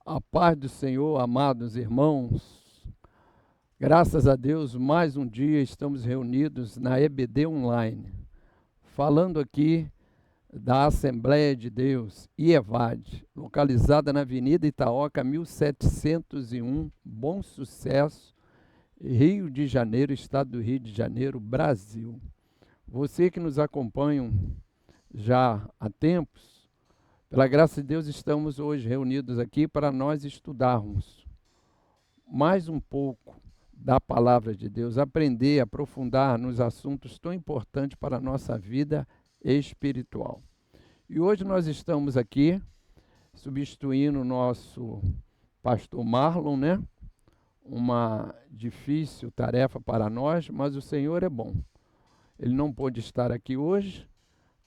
A paz do Senhor, amados irmãos, graças a Deus, mais um dia estamos reunidos na EBD Online, falando aqui da Assembleia de Deus, IEVAD, localizada na Avenida Itaoca, 1701, Bom Sucesso, Rio de Janeiro, Estado do Rio de Janeiro, Brasil. Você que nos acompanha já há tempos, pela graça de Deus, estamos hoje reunidos aqui para nós estudarmos mais um pouco da palavra de Deus, aprender, aprofundar nos assuntos tão importantes para a nossa vida espiritual. E hoje nós estamos aqui substituindo o nosso pastor Marlon, né? Uma difícil tarefa para nós, mas o Senhor é bom. Ele não pôde estar aqui hoje,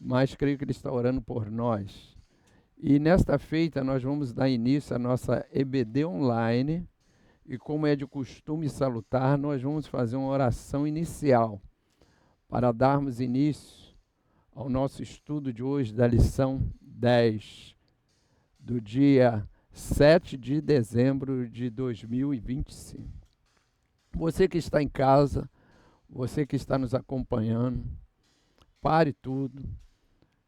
mas creio que Ele está orando por nós. E nesta feita nós vamos dar início à nossa EBD Online, e como é de costume salutar, nós vamos fazer uma oração inicial para darmos início ao nosso estudo de hoje da lição 10, do dia 7 de dezembro de 2025. Você que está em casa, você que está nos acompanhando, pare tudo,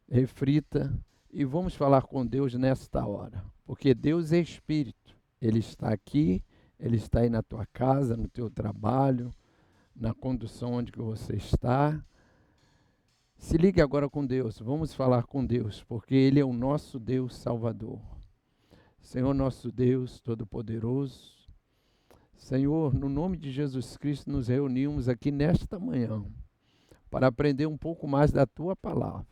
reflita e vamos falar com Deus nesta hora, porque Deus é Espírito, Ele está aqui, Ele está aí na tua casa, no teu trabalho, na condução onde que você está. Se ligue agora com Deus, vamos falar com Deus, porque Ele é o nosso Deus Salvador. Senhor nosso Deus Todo-Poderoso, Senhor, no nome de Jesus Cristo nos reunimos aqui nesta manhã para aprender um pouco mais da Tua Palavra.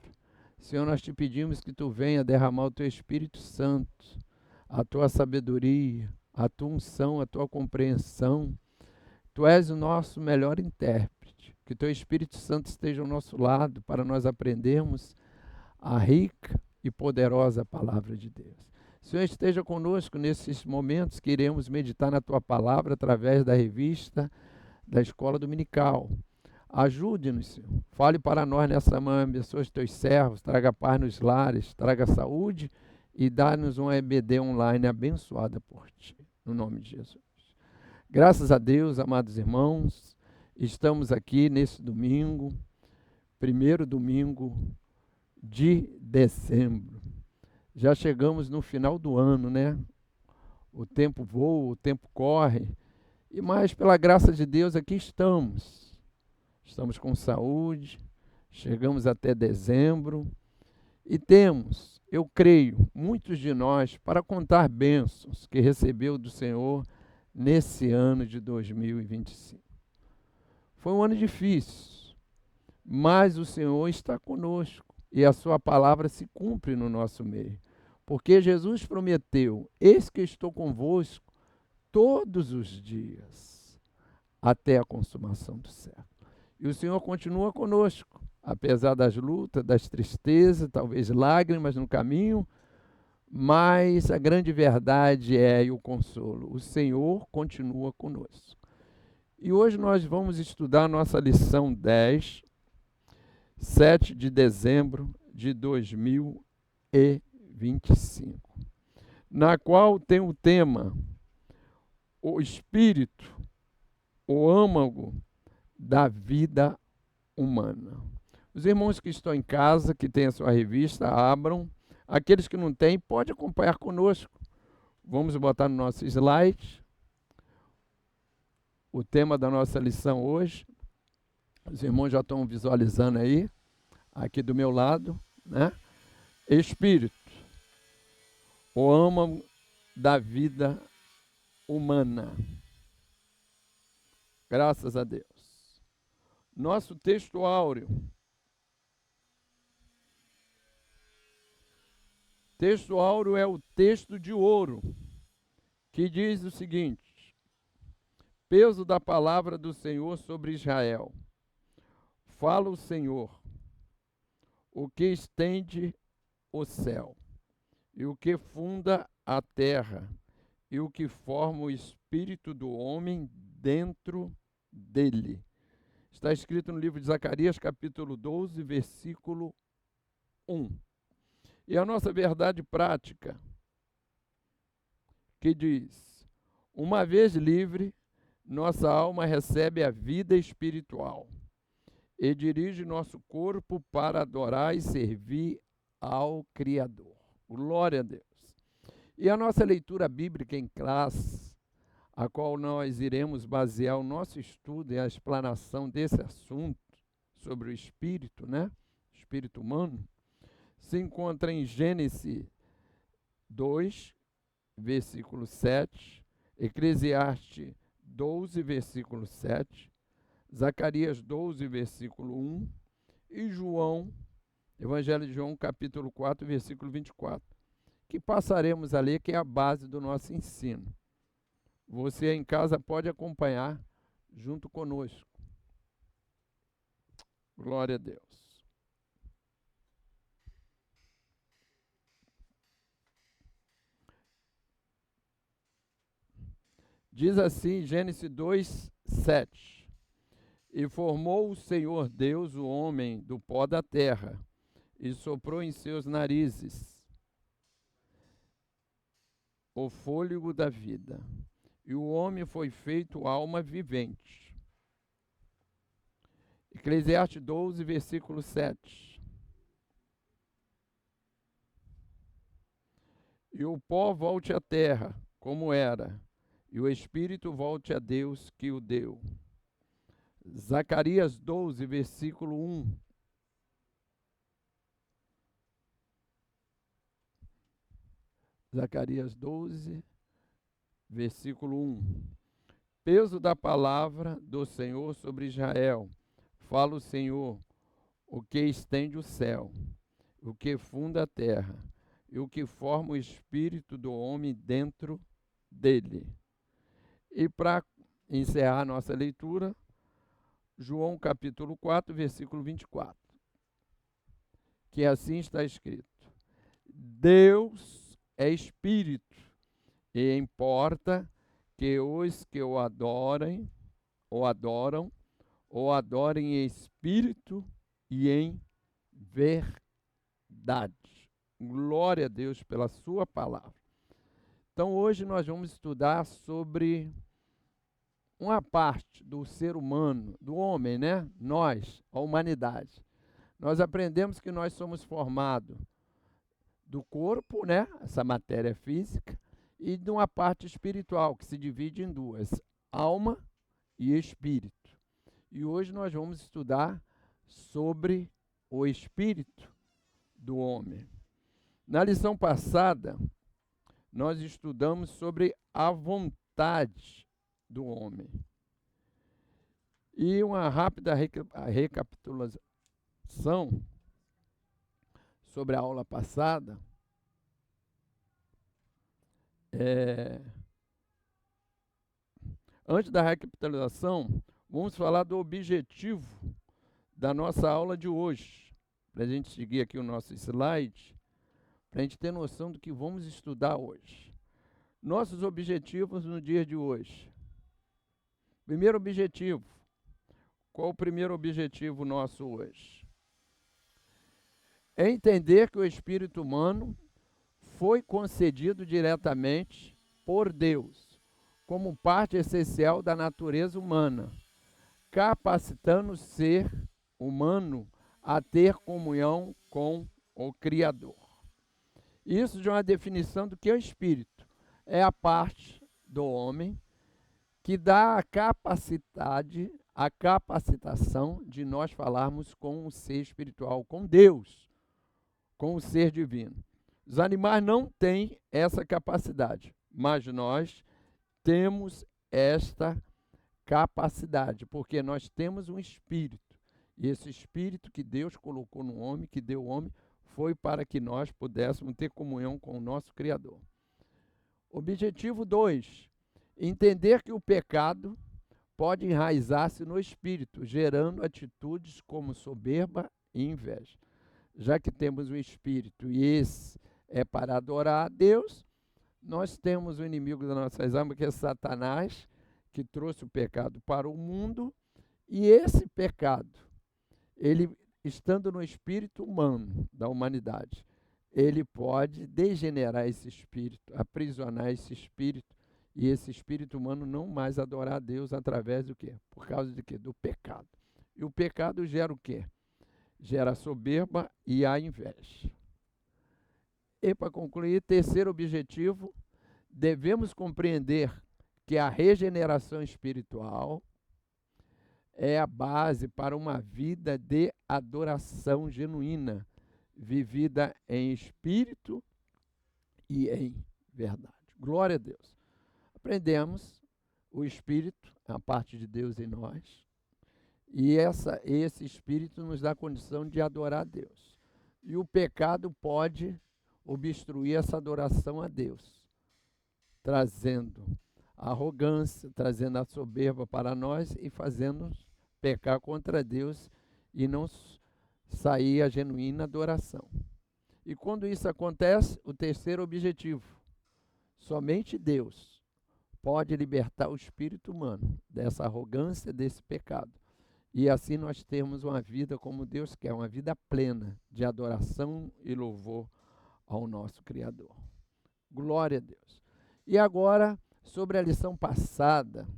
Senhor, nós te pedimos que Tu venha derramar o Teu Espírito Santo, a Tua sabedoria, a Tua unção, a Tua compreensão. Tu és o nosso melhor intérprete. Que Teu Espírito Santo esteja ao nosso lado para nós aprendermos a rica e poderosa Palavra de Deus. Senhor, esteja conosco nesses momentos que iremos meditar na Tua Palavra através da revista da Escola Dominical. Ajude-nos, Senhor. Fale para nós nessa manhã, abençoe os Teus servos, traga paz nos lares, traga saúde e dá-nos uma EBD online abençoada por Ti, no nome de Jesus. Graças a Deus, amados irmãos, estamos aqui nesse domingo, primeiro domingo de dezembro. Já chegamos no final do ano, né? O tempo voa, o tempo corre, mas pela graça de Deus aqui estamos. Estamos com saúde, chegamos até dezembro e temos, eu creio, muitos de nós para contar bênçãos que recebeu do Senhor nesse ano de 2025. Foi um ano difícil, mas o Senhor está conosco e a sua palavra se cumpre no nosso meio. Porque Jesus prometeu, eis que estou convosco todos os dias, até a consumação do século. E o Senhor continua conosco, apesar das lutas, das tristezas, talvez lágrimas no caminho, mas a grande verdade é o consolo. O Senhor continua conosco. E hoje nós vamos estudar nossa lição 10, 7 de dezembro de 2025, na qual tem o tema o espírito, o âmago da vida humana. Os irmãos que estão em casa, que têm a sua revista, abram. Aqueles que não têm, pode acompanhar conosco. Vamos botar no nosso slide o tema da nossa lição hoje. Os irmãos já estão visualizando aí, aqui do meu lado, né? Espírito, o âmago da vida humana. Graças a Deus. Nosso texto áureo. Texto áureo é o texto de ouro, que diz o seguinte: peso da palavra do Senhor sobre Israel. Fala o Senhor, o que estende o céu, e o que funda a terra, e o que forma o espírito do homem dentro dele. Está escrito no livro de Zacarias, capítulo 12, versículo 1. E a nossa verdade prática, que diz: uma vez livre, nossa alma recebe a vida espiritual e dirige nosso corpo para adorar e servir ao Criador. Glória a Deus. E a nossa leitura bíblica em classe, a qual nós iremos basear o nosso estudo e a explanação desse assunto sobre o espírito, né? Espírito humano, se encontra em Gênesis 2, versículo 7, Eclesiastes 12, versículo 7, Zacarias 12, versículo 1 e João, Evangelho de João, capítulo 4, versículo 24, que passaremos a ler, que é a base do nosso ensino. Você em casa pode acompanhar junto conosco. Glória a Deus. Diz assim, Gênesis 2, 7. E formou o Senhor Deus o homem do pó da terra, e soprou em seus narizes o fôlego da vida. E o homem foi feito alma vivente. Eclesiastes 12, versículo 7. E o pó volte à terra, como era, e o espírito volte a Deus que o deu. Zacarias 12, versículo 1. Zacarias 12, versículo 1. Peso da palavra do Senhor sobre Israel. Fala o Senhor, o que estende o céu, o que funda a terra, e o que forma o espírito do homem dentro dele. E para encerrar nossa leitura, João capítulo 4, versículo 24, que assim está escrito: Deus é espírito, e importa que os que o adorem, o adoram, ou adorem em espírito e em verdade. Glória a Deus pela sua palavra. Então hoje nós vamos estudar sobre uma parte do ser humano, do homem, né? Nós, a humanidade. Nós aprendemos que nós somos formados do corpo, né? Essa matéria física, e de uma parte espiritual, que se divide em duas, alma e espírito. E hoje nós vamos estudar sobre o espírito do homem. Na lição passada, nós estudamos sobre a vontade do homem. E uma rápida recapitulação sobre a aula passada. Antes da recapitulação, vamos falar do objetivo da nossa aula de hoje. Para a gente seguir aqui o nosso slide, para a gente ter noção do que vamos estudar hoje. Nossos objetivos no dia de hoje. Primeiro objetivo. Qual o primeiro objetivo nosso hoje? É entender que o espírito humano foi concedido diretamente por Deus, como parte essencial da natureza humana, capacitando o ser humano a ter comunhão com o Criador. Isso de uma definição do que é o espírito. É a parte do homem que dá a capacidade, a capacitação de nós falarmos com o ser espiritual, com Deus, com o ser divino. Os animais não têm essa capacidade, mas nós temos esta capacidade, porque nós temos um espírito. E esse espírito que Deus colocou no homem, que deu ao homem, foi para que nós pudéssemos ter comunhão com o nosso Criador. Objetivo 2, entender que o pecado pode enraizar-se no espírito, gerando atitudes como soberba e inveja. Já que temos um espírito e esse é para adorar a Deus, nós temos o inimigo das nossas almas, que é Satanás, que trouxe o pecado para o mundo, e esse pecado, ele estando no espírito humano da humanidade, ele pode degenerar esse espírito, aprisionar esse espírito, e esse espírito humano não mais adorar a Deus através do quê? Por causa de quê? Do pecado. E o pecado gera o quê? Gera a soberba e a inveja. E para concluir, terceiro objetivo, devemos compreender que a regeneração espiritual é a base para uma vida de adoração genuína, vivida em espírito e em verdade. Glória a Deus. Aprendemos o espírito, a parte de Deus em nós, e esse espírito nos dá condição de adorar a Deus. E o pecado pode obstruir essa adoração a Deus, trazendo a arrogância, trazendo a soberba para nós e fazendo-nos pecar contra Deus e não sair a genuína adoração. E quando isso acontece, o terceiro objetivo, somente Deus pode libertar o espírito humano dessa arrogância, desse pecado. E assim nós temos uma vida como Deus quer, uma vida plena de adoração e louvor ao nosso Criador. Glória a Deus. E agora, sobre a lição passada,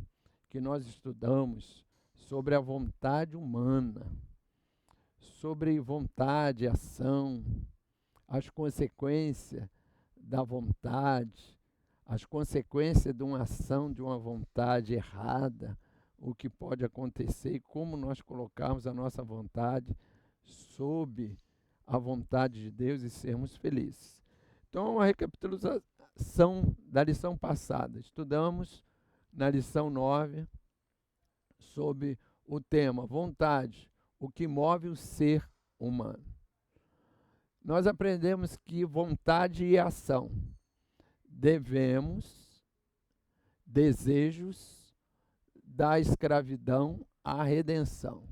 que nós estudamos, sobre a vontade humana, sobre vontade e ação, as consequências da vontade, as consequências de uma ação, de uma vontade errada, o que pode acontecer e como nós colocarmos a nossa vontade sob a vontade de Deus e sermos felizes. Então, uma recapitulação da lição passada. Estudamos na lição 9 sobre o tema vontade, o que move o ser humano. Nós aprendemos que vontade e ação devemos desejos da escravidão à redenção.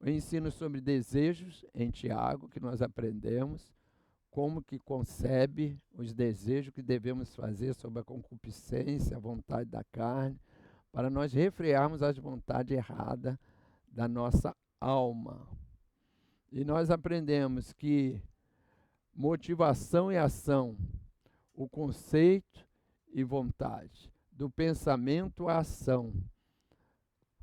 O ensino sobre desejos em Tiago, que nós aprendemos, como que concebe os desejos que devemos fazer sobre a concupiscência, a vontade da carne, para nós refrearmos as vontades erradas da nossa alma. E nós aprendemos que motivação e ação, o conceito e vontade, do pensamento à ação,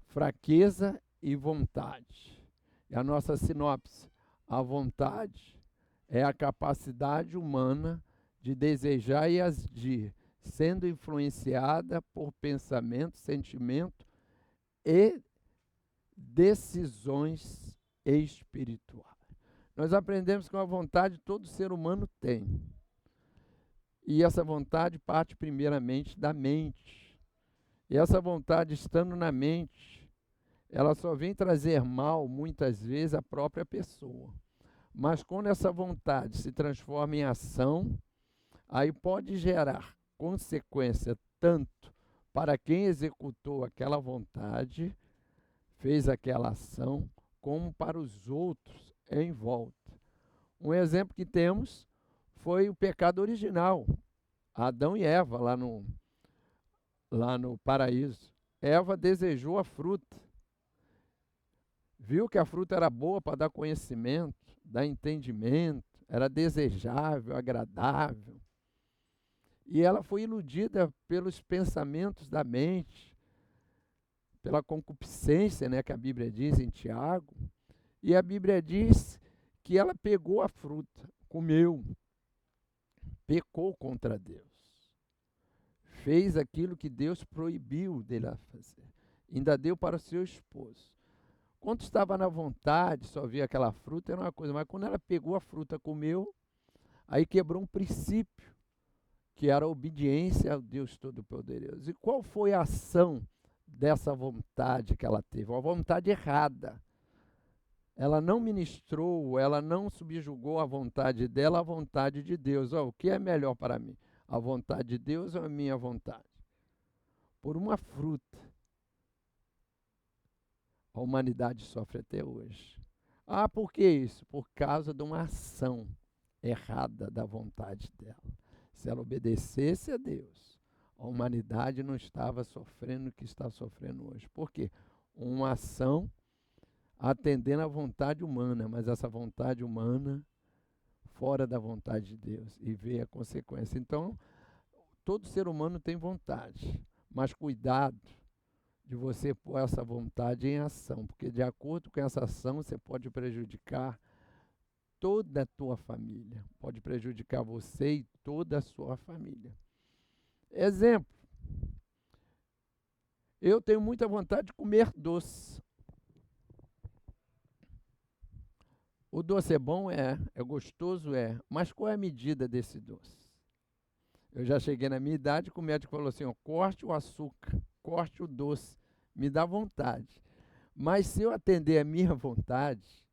fraqueza e vontade. E a nossa sinopse, a vontade é a capacidade humana de desejar e agir, sendo influenciada por pensamento, sentimento e decisões espirituais. Nós aprendemos que uma vontade todo ser humano tem. E essa vontade parte primeiramente da mente. E essa vontade, estando na mente, ela só vem trazer mal, muitas vezes, à própria pessoa. Mas quando essa vontade se transforma em ação, aí pode gerar consequência tanto para quem executou aquela vontade, fez aquela ação, como para os outros em volta. Um exemplo que temos foi o pecado original, Adão e Eva lá no paraíso. Eva desejou a fruta, viu que a fruta era boa para dar conhecimento, dar entendimento, era desejável, agradável. E ela foi iludida pelos pensamentos da mente, pela concupiscência, né, que a Bíblia diz em Tiago. E a Bíblia diz que ela pegou a fruta, comeu, pecou contra Deus. Fez aquilo que Deus proibiu dele fazer. Ainda deu para o seu esposo. Quando estava na vontade, só via aquela fruta, era uma coisa. Mas quando ela pegou a fruta, comeu, aí quebrou um princípio, que era a obediência ao Deus Todo-Poderoso. E qual foi a ação dessa vontade que ela teve? Uma vontade errada. Ela não ministrou, ela não subjugou a vontade dela à vontade de Deus. O que é melhor para mim? A vontade de Deus ou a minha vontade? Por uma fruta, a humanidade sofre até hoje. Por que isso? Por causa de uma ação errada da vontade dela. Se ela obedecesse a Deus, a humanidade não estava sofrendo o que está sofrendo hoje. Por quê? Uma ação atendendo à vontade humana, mas essa vontade humana fora da vontade de Deus e vê a consequência. Então, todo ser humano tem vontade, mas cuidado de você pôr essa vontade em ação, porque de acordo com essa ação você pode prejudicar toda a tua família, pode prejudicar você e toda a sua família. Exemplo, eu tenho muita vontade de comer doce. O doce é bom? É gostoso? É, mas qual é a medida desse doce? Eu já cheguei na minha idade que o médico falou assim, ó, corte o açúcar, corte o doce, me dá vontade. Mas se eu atender a minha vontade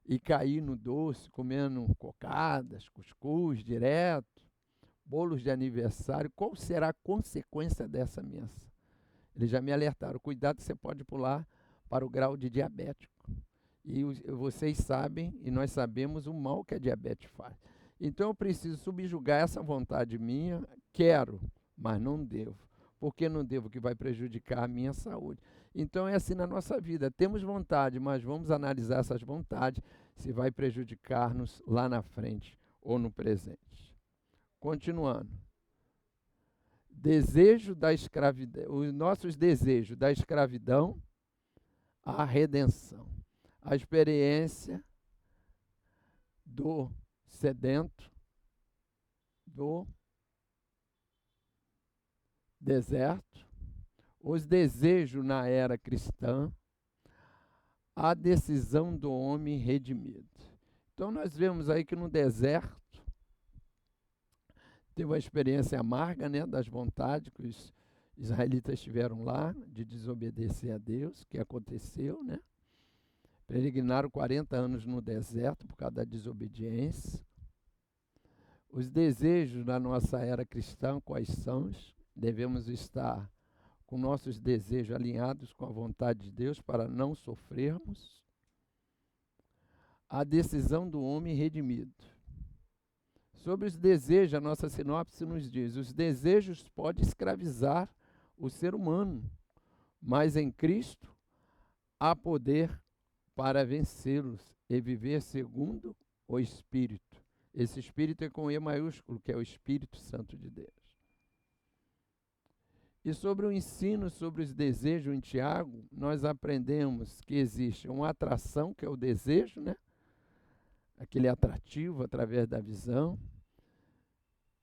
e cair no doce, comendo cocadas, cuscuz direto, bolos de aniversário, qual será a consequência dessa mensa? Eles já me alertaram, cuidado que você pode pular para o grau de diabético. E vocês sabem, e nós sabemos o mal que a diabetes faz. Então eu preciso subjugar essa vontade minha, quero, mas não devo. Por que não devo? Que vai prejudicar a minha saúde. Então é assim na nossa vida, temos vontade, mas vamos analisar essas vontades, se vai prejudicar-nos lá na frente ou no presente. Continuando. Desejo da escravidão, os nossos desejos da escravidão à redenção. A experiência do sedento, do deserto, os desejos na era cristã, a decisão do homem redimido. Então nós vemos aí que no deserto teve uma experiência amarga, né, das vontades que os israelitas tiveram lá, de desobedecer a Deus, que aconteceu, né? Peregrinaram 40 anos no deserto por causa da desobediência. Os desejos da nossa era cristã, quais são? Devemos estar com nossos desejos alinhados com a vontade de Deus para não sofrermos. A decisão do homem redimido. Sobre os desejos, a nossa sinopse nos diz, os desejos podem escravizar o ser humano, mas em Cristo há poder para vencê-los e viver segundo o Espírito. Esse Espírito é com E maiúsculo, que é o Espírito Santo de Deus. E sobre o ensino sobre os desejos em Tiago, nós aprendemos que existe uma atração, que é o desejo, né? Aquele atrativo através da visão.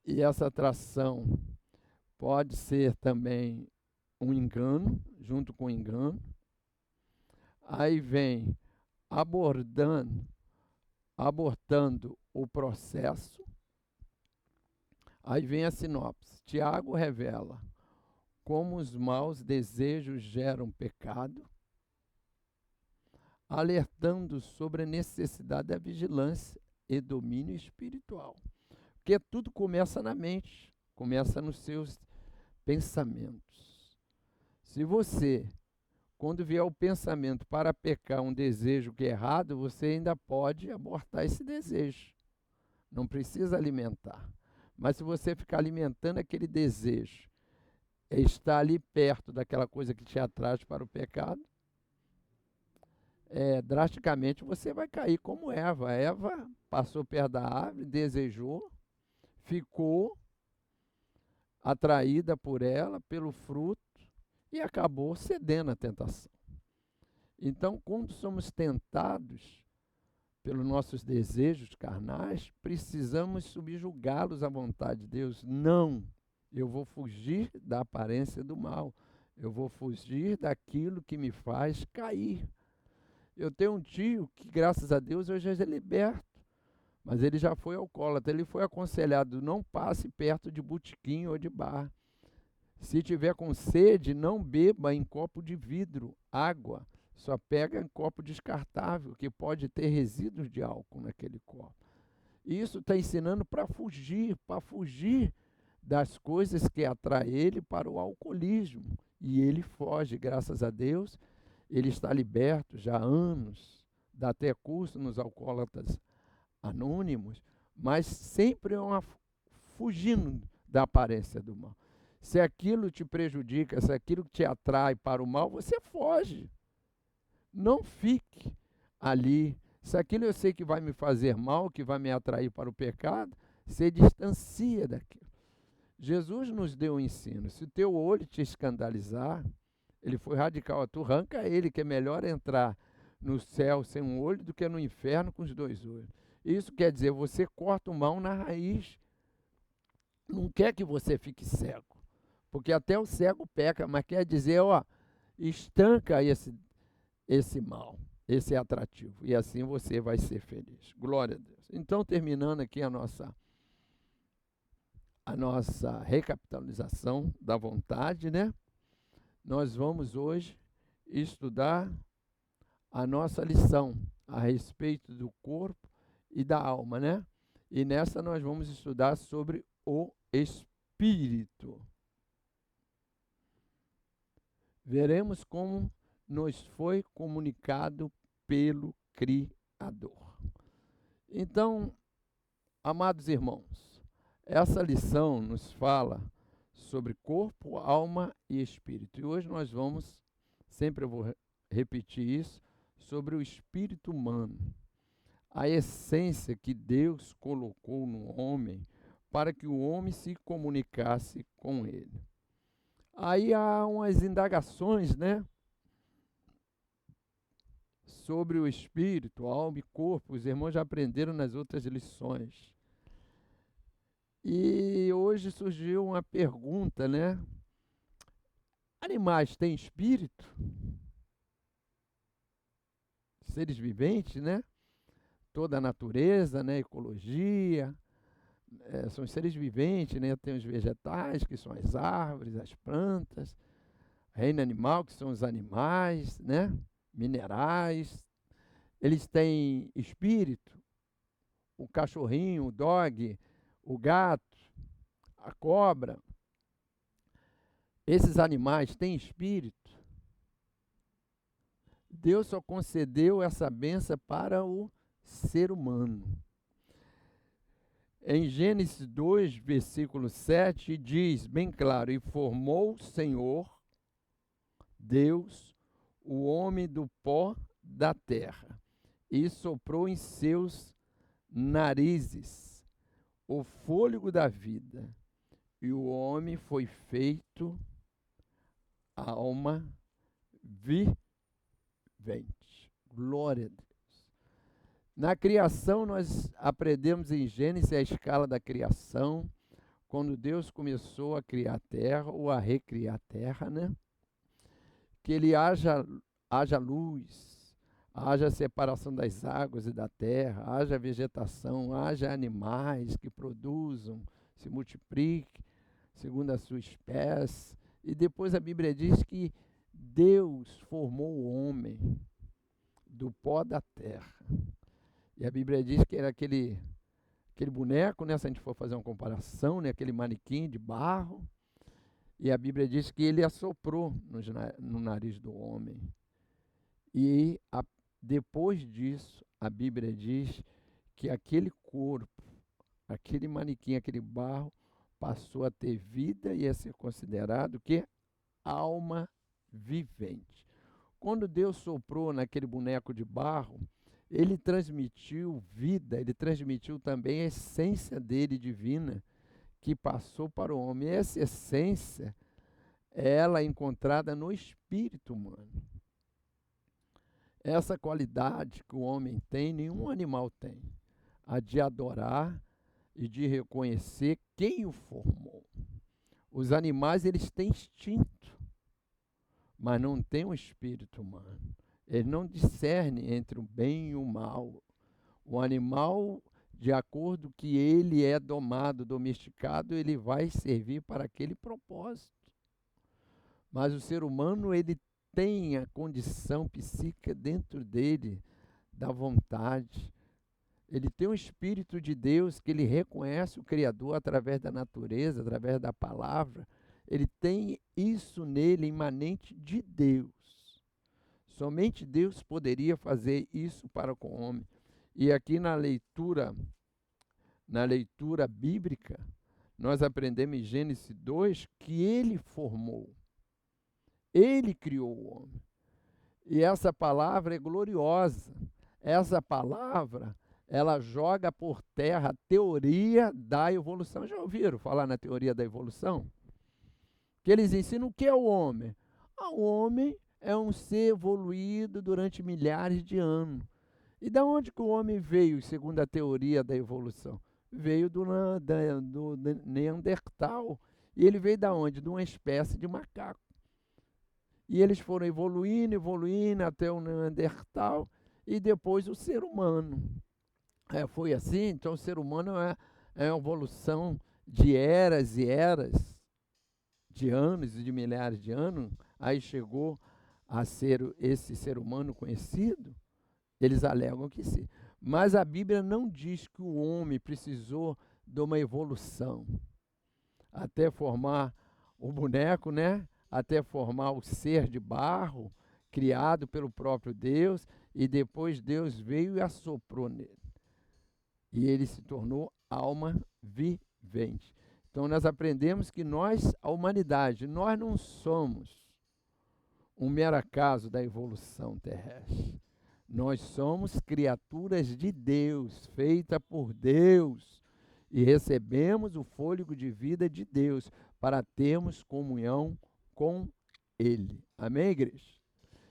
E essa atração pode ser também um engano, junto com o engano. Aí vem abortando o processo. Aí vem a sinopse. Tiago revela como os maus desejos geram pecado, alertando sobre a necessidade da vigilância e domínio espiritual. Porque tudo começa na mente, começa nos seus pensamentos. Se você, quando vier o pensamento para pecar um desejo que é errado, você ainda pode abortar esse desejo. Não precisa alimentar. Mas se você ficar alimentando aquele desejo, está ali perto daquela coisa que te atrai para o pecado, drasticamente você vai cair como Eva. Eva passou perto da árvore, desejou, ficou atraída por ela, pelo fruto, e acabou cedendo à tentação. Então, quando somos tentados pelos nossos desejos carnais, precisamos subjugá-los à vontade de Deus. Não! Eu vou fugir da aparência do mal. Eu vou fugir daquilo que me faz cair. Eu tenho um tio que, graças a Deus, hoje é liberto. Mas ele já foi alcoólatra. Ele foi aconselhado, não passe perto de botequim ou de bar. Se tiver com sede, não beba em copo de vidro, água. Só pega em copo descartável, que pode ter resíduos de álcool naquele copo. E isso está ensinando para fugir das coisas que atraem ele para o alcoolismo. E ele foge, graças a Deus. Ele está liberto já há anos, dá até curso nos alcoólatras anônimos, mas sempre fugindo da aparência do mal. Se aquilo te prejudica, se aquilo te atrai para o mal, você foge. Não fique ali Se aquilo eu sei que vai me fazer mal, que vai me atrair para o pecado, você distancia daquilo. Jesus nos deu um ensino. Se o teu olho te escandalizar, ele foi radical, tu arranca ele, que é melhor entrar no céu sem um olho do que no inferno com os dois olhos. Isso quer dizer, você corta o mal na raiz. Não quer que você fique cego, porque até o cego peca, mas quer dizer, ó, estanca esse mal, esse atrativo, e assim você vai ser feliz. Glória a Deus. Então, terminando aqui a nossa recapitalização da vontade, né? Nós vamos hoje estudar a nossa lição a respeito do corpo e da alma, né? E nessa nós vamos estudar sobre o espírito. Veremos como nos foi comunicado pelo Criador. Então, amados irmãos, essa lição nos fala sobre corpo, alma e espírito. E hoje nós vamos, sempre eu vou repetir isso, sobre o espírito humano. A essência que Deus colocou no homem para que o homem se comunicasse com ele. Aí há umas indagações, né? Sobre o espírito, alma e corpo. Os irmãos já aprenderam nas outras lições. E hoje surgiu uma pergunta, né? Animais têm espírito? Seres viventes, né? Toda a natureza, né? Ecologia, são seres viventes, né? Tem os vegetais, que são as árvores, as plantas, reino animal, que são os animais, né? Minerais. Eles têm espírito, o cachorrinho, o dog, o gato, a cobra. Esses animais têm espírito. Deus só concedeu essa bênção para o ser humano. Em Gênesis 2, versículo 7, diz bem claro: e formou o Senhor, Deus, o homem do pó da terra, e soprou em seus narizes o fôlego da vida, e o homem foi feito alma vivente. Glória a Deus. Na criação, nós aprendemos em Gênesis a escala da criação, quando Deus começou a criar a terra, ou a recriar a terra, né? Que ele haja luz, haja separação das águas e da terra, haja vegetação, haja animais que produzam, se multipliquem segundo a sua espécie. E depois a Bíblia diz que Deus formou o homem do pó da terra. E a Bíblia diz que era aquele boneco, né, se a gente for fazer uma comparação, né, aquele manequim de barro. E a Bíblia diz que ele assoprou no nariz do homem. E depois disso, a Bíblia diz que aquele corpo, aquele manequim, aquele barro, passou a ter vida e a ser considerado que alma vivente. Quando Deus soprou naquele boneco de barro, ele transmitiu vida, ele transmitiu também a essência dele divina, que passou para o homem. Essa essência, ela é encontrada no espírito humano. Essa qualidade que o homem tem, nenhum animal tem, a de adorar e de reconhecer quem o formou. Os animais, eles têm instinto, mas não têm o espírito humano. Ele não discerne entre o bem e o mal. O animal, de acordo que ele é domado, domesticado, ele vai servir para aquele propósito. Mas o ser humano, ele tem a condição psíquica dentro dele, da vontade. Ele tem um Espírito de Deus que ele reconhece o Criador através da natureza, através da palavra. Ele tem isso nele, imanente de Deus. Somente Deus poderia fazer isso para com o homem. E aqui na leitura bíblica, nós aprendemos em Gênesis 2 que ele formou, ele criou o homem. E essa palavra é gloriosa. essa palavra, ela joga por terra a teoria da evolução. Já ouviram falar na teoria da evolução? Que eles ensinam o que é o homem. O homem é um ser evoluído durante milhares de anos. E da onde que o homem veio, segundo a teoria da evolução? Veio do Neandertal. E ele veio da onde? De uma espécie de macaco. E eles foram evoluindo, evoluindo até o Neandertal e depois o ser humano. Foi assim, então o ser humano é uma evolução de eras e eras, de anos e de milhares de anos, aí chegou a ser esse ser humano conhecido. Eles alegam que sim. Mas a Bíblia não diz que o homem precisou de uma evolução até formar o boneco, né? Até formar o ser de barro, criado pelo próprio Deus, e depois Deus veio e assoprou nele. E ele se tornou alma vivente. Então nós aprendemos que nós, a humanidade, nós não somos um mero acaso da evolução terrestre. Nós somos criaturas de Deus, feita por Deus, e recebemos o fôlego de vida de Deus para termos comunhão com Ele. Amém, igreja?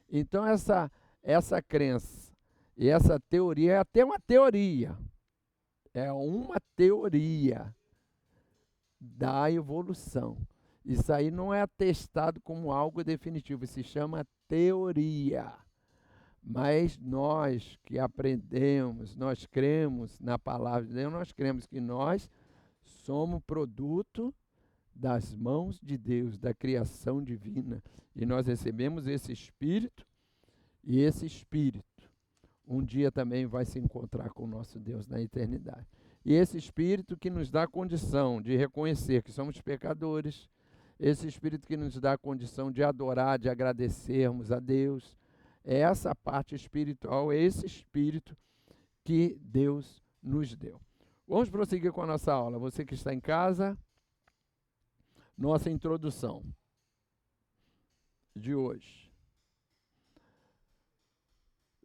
Então essa crença e essa teoria é até uma teoria. É uma teoria da evolução. Isso aí não é atestado como algo definitivo, se chama teoria. Mas nós que aprendemos, nós cremos na palavra de Deus, nós cremos que nós somos produto das mãos de Deus, da criação divina. E nós recebemos esse Espírito, e esse Espírito um dia também vai se encontrar com o nosso Deus na eternidade. E esse Espírito que nos dá a condição de reconhecer que somos pecadores, esse Espírito que nos dá a condição de adorar, de agradecermos a Deus, é essa parte espiritual, é esse Espírito que Deus nos deu. Vamos prosseguir com a nossa aula. Você que está em casa, nossa introdução de hoje.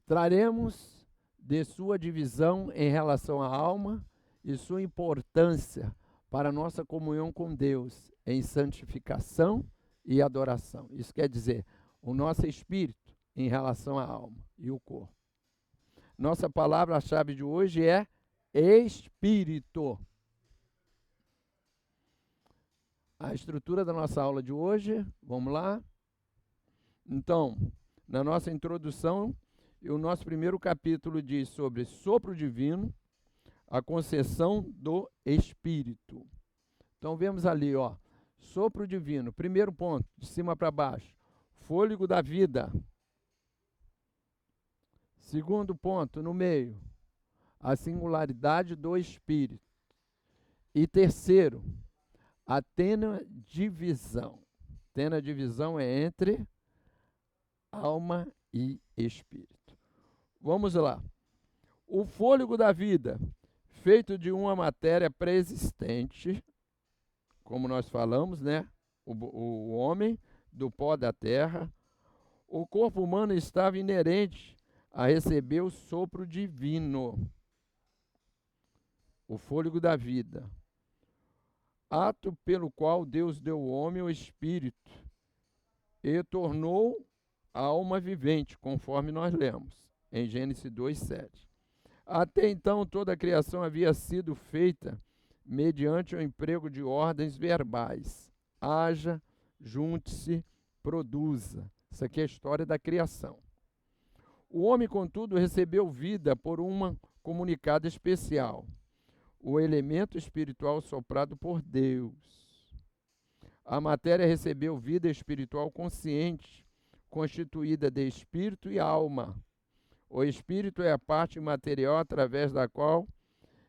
Traremos de sua divisão em relação à alma e sua importância para a nossa comunhão com Deus em santificação e adoração. Isso quer dizer, o nosso espírito em relação à alma e o corpo. Nossa palavra-chave de hoje é espírito. A estrutura da nossa aula de hoje, vamos lá? Então, na nossa introdução, o nosso primeiro capítulo diz sobre sopro divino, a concessão do Espírito. Então vemos ali, sopro divino, primeiro ponto, de cima para baixo, fôlego da vida. Segundo ponto, no meio, a singularidade do Espírito. E terceiro, a tênue divisão. Tênue divisão é entre alma e espírito. Vamos lá. O fôlego da vida, feito de uma matéria pré-existente, como nós falamos, né? O homem do pó da terra. O corpo humano estava inerente a receber o sopro divino, o fôlego da vida. Ato pelo qual Deus deu ao homem o espírito e tornou a alma vivente, conforme nós lemos em Gênesis 2:7. Até então, toda a criação havia sido feita mediante o emprego de ordens verbais. Haja, junte-se, produza. Isso aqui é a história da criação. O homem, contudo, recebeu vida por um comunicado especial, o elemento espiritual soprado por Deus. A matéria recebeu vida espiritual consciente, constituída de espírito e alma. O espírito é a parte material através da qual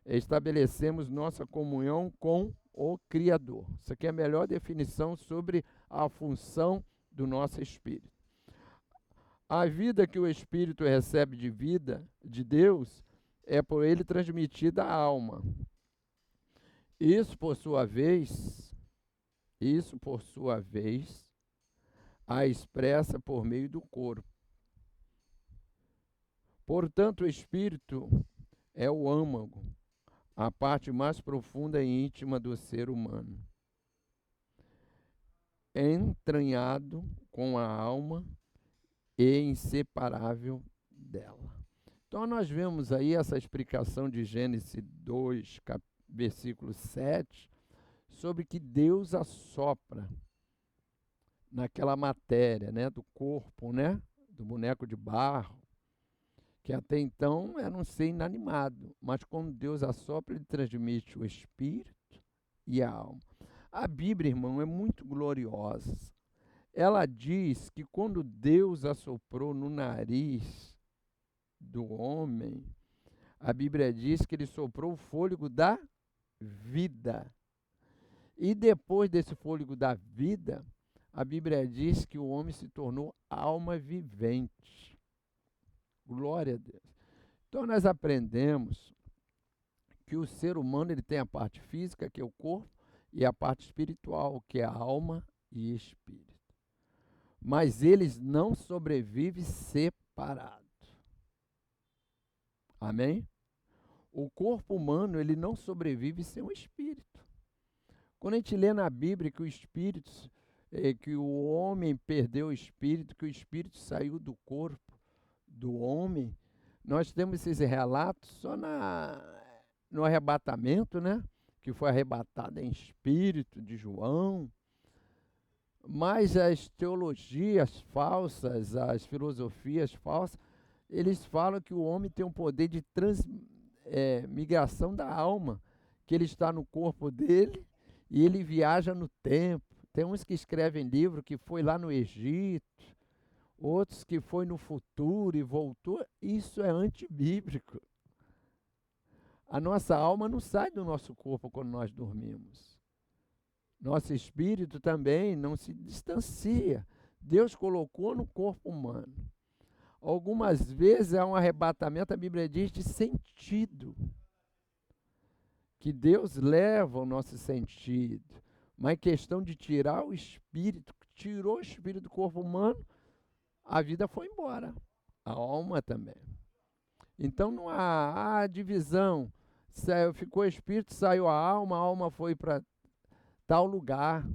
estabelecemos nossa comunhão com o Criador. Isso aqui é a melhor definição sobre a função do nosso espírito. A vida que o espírito recebe de vida de Deus é por ele transmitida à alma. Isso por sua vez, a expressa por meio do corpo. Portanto, o espírito é o âmago, a parte mais profunda e íntima do ser humano, entranhado com a alma e inseparável dela. Então nós vemos aí essa explicação de Gênesis 2, versículo 7, sobre que Deus assopra naquela matéria, né, do corpo, né, do boneco de barro, que até então era um ser inanimado, mas quando Deus assopra, ele transmite o espírito e a alma. A Bíblia, irmão, é muito gloriosa. Ela diz que quando Deus assoprou no nariz do homem, a Bíblia diz que ele soprou o fôlego da vida. E depois desse fôlego da vida, a Bíblia diz que o homem se tornou alma vivente. Glória a Deus. Então nós aprendemos que o ser humano ele tem a parte física, que é o corpo, e a parte espiritual, que é a alma e espírito. Mas eles não sobrevivem separados. Amém? O corpo humano ele não sobrevive sem o espírito. Quando a gente lê na Bíblia que o espírito, que o homem perdeu o espírito, que o espírito saiu do corpo do homem, nós temos esses relatos só no arrebatamento, né? Que foi arrebatado em espírito de João. Mas as teologias falsas, as filosofias falsas, eles falam que o homem tem um poder de migração da alma, que ele está no corpo dele e ele viaja no tempo. Tem uns que escrevem livro que foi lá no Egito, outros que foi no futuro e voltou. Isso é antibíblico. A nossa alma não sai do nosso corpo quando nós dormimos. Nosso espírito também não se distancia. Deus colocou no corpo humano. Algumas vezes há um arrebatamento, a Bíblia diz, de sentido. Que Deus leva o nosso sentido. Mas em questão de tirar o espírito, tirou o espírito do corpo humano, a vida foi embora. A alma também. Então não há divisão. Ficou o espírito, saiu a alma foi para tal lugar.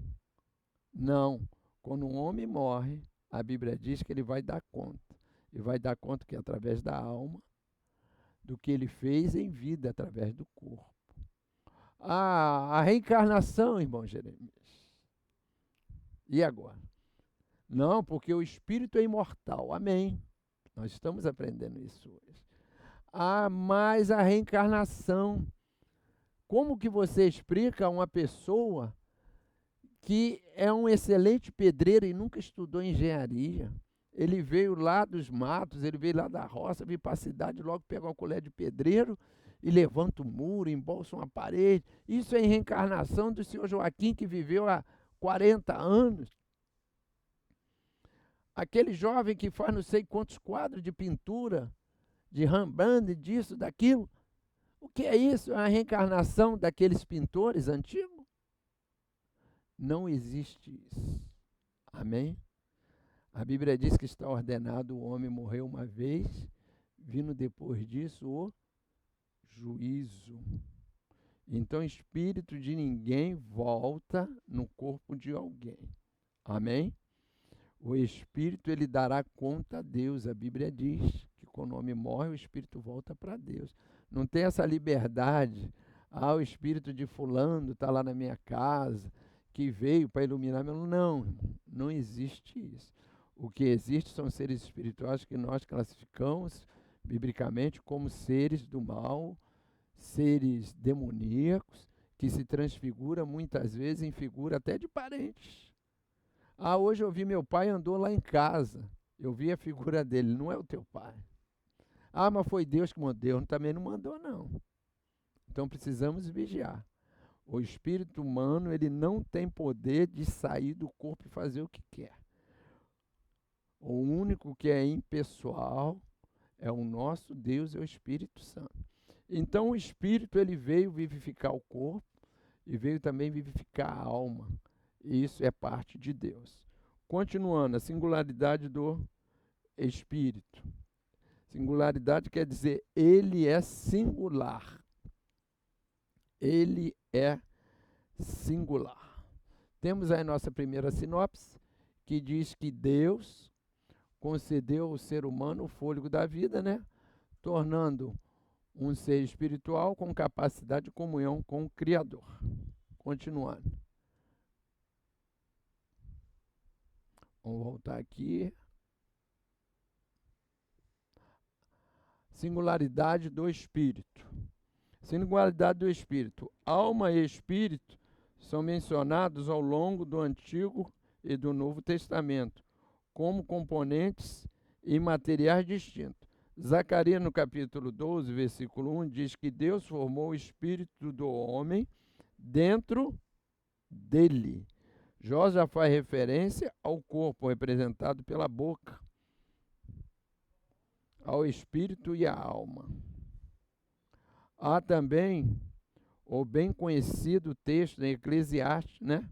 Não. Quando um homem morre, a Bíblia diz que ele vai dar conta. E vai dar conta que é através da alma, do que ele fez em vida, através do corpo. A reencarnação, irmão Jeremias. E agora? Não, porque o espírito é imortal. Amém. Nós estamos aprendendo isso hoje. Mas a reencarnação. Como que você explica a uma pessoa que é um excelente pedreiro e nunca estudou engenharia? Ele veio lá dos matos, ele veio lá da roça, veio para a cidade, logo pega uma colher de pedreiro e levanta um muro, embolsa uma parede. Isso é a reencarnação do senhor Joaquim, que viveu há 40 anos. Aquele jovem que faz não sei quantos quadros de pintura, de Rembrandt, disso, daquilo. O que é isso? É a reencarnação daqueles pintores antigos? Não existe isso. Amém? A Bíblia diz que está ordenado o homem morrer uma vez, vindo depois disso o juízo. Então, o espírito de ninguém volta no corpo de alguém. Amém? O espírito, ele dará conta a Deus. A Bíblia diz que quando o homem morre, o espírito volta para Deus. Não tem essa liberdade. O espírito de fulano está lá na minha casa, que veio para iluminar meu... Não, não existe isso. O que existe são seres espirituais que nós classificamos, biblicamente, como seres do mal, seres demoníacos, que se transfiguram muitas vezes em figura até de parentes. Hoje eu vi meu pai andou lá em casa. Eu vi a figura dele. Não é o teu pai. Mas foi Deus que mandou. Deus também não mandou, não. Então precisamos vigiar. O espírito humano, ele não tem poder de sair do corpo e fazer o que quer. O único que é impessoal é o nosso Deus, é o Espírito Santo. Então o Espírito, ele veio vivificar o corpo e veio também vivificar a alma. E isso é parte de Deus. Continuando, a singularidade do Espírito. Singularidade quer dizer ele é singular. Ele é singular. Temos aí a nossa primeira sinopse, que diz que Deus concedeu ao ser humano o fôlego da vida, né? Tornando um ser espiritual com capacidade de comunhão com o Criador. Continuando. Vamos voltar aqui. Singularidade do Espírito. Singularidade do Espírito. Alma e Espírito são mencionados ao longo do Antigo e do Novo Testamento como componentes e materiais distintos. Zacarias, no capítulo 12, versículo 1, diz que Deus formou o espírito do homem dentro dele. Jó já faz referência ao corpo representado pela boca, ao espírito e à alma. Há também o bem conhecido texto em Eclesiastes, né?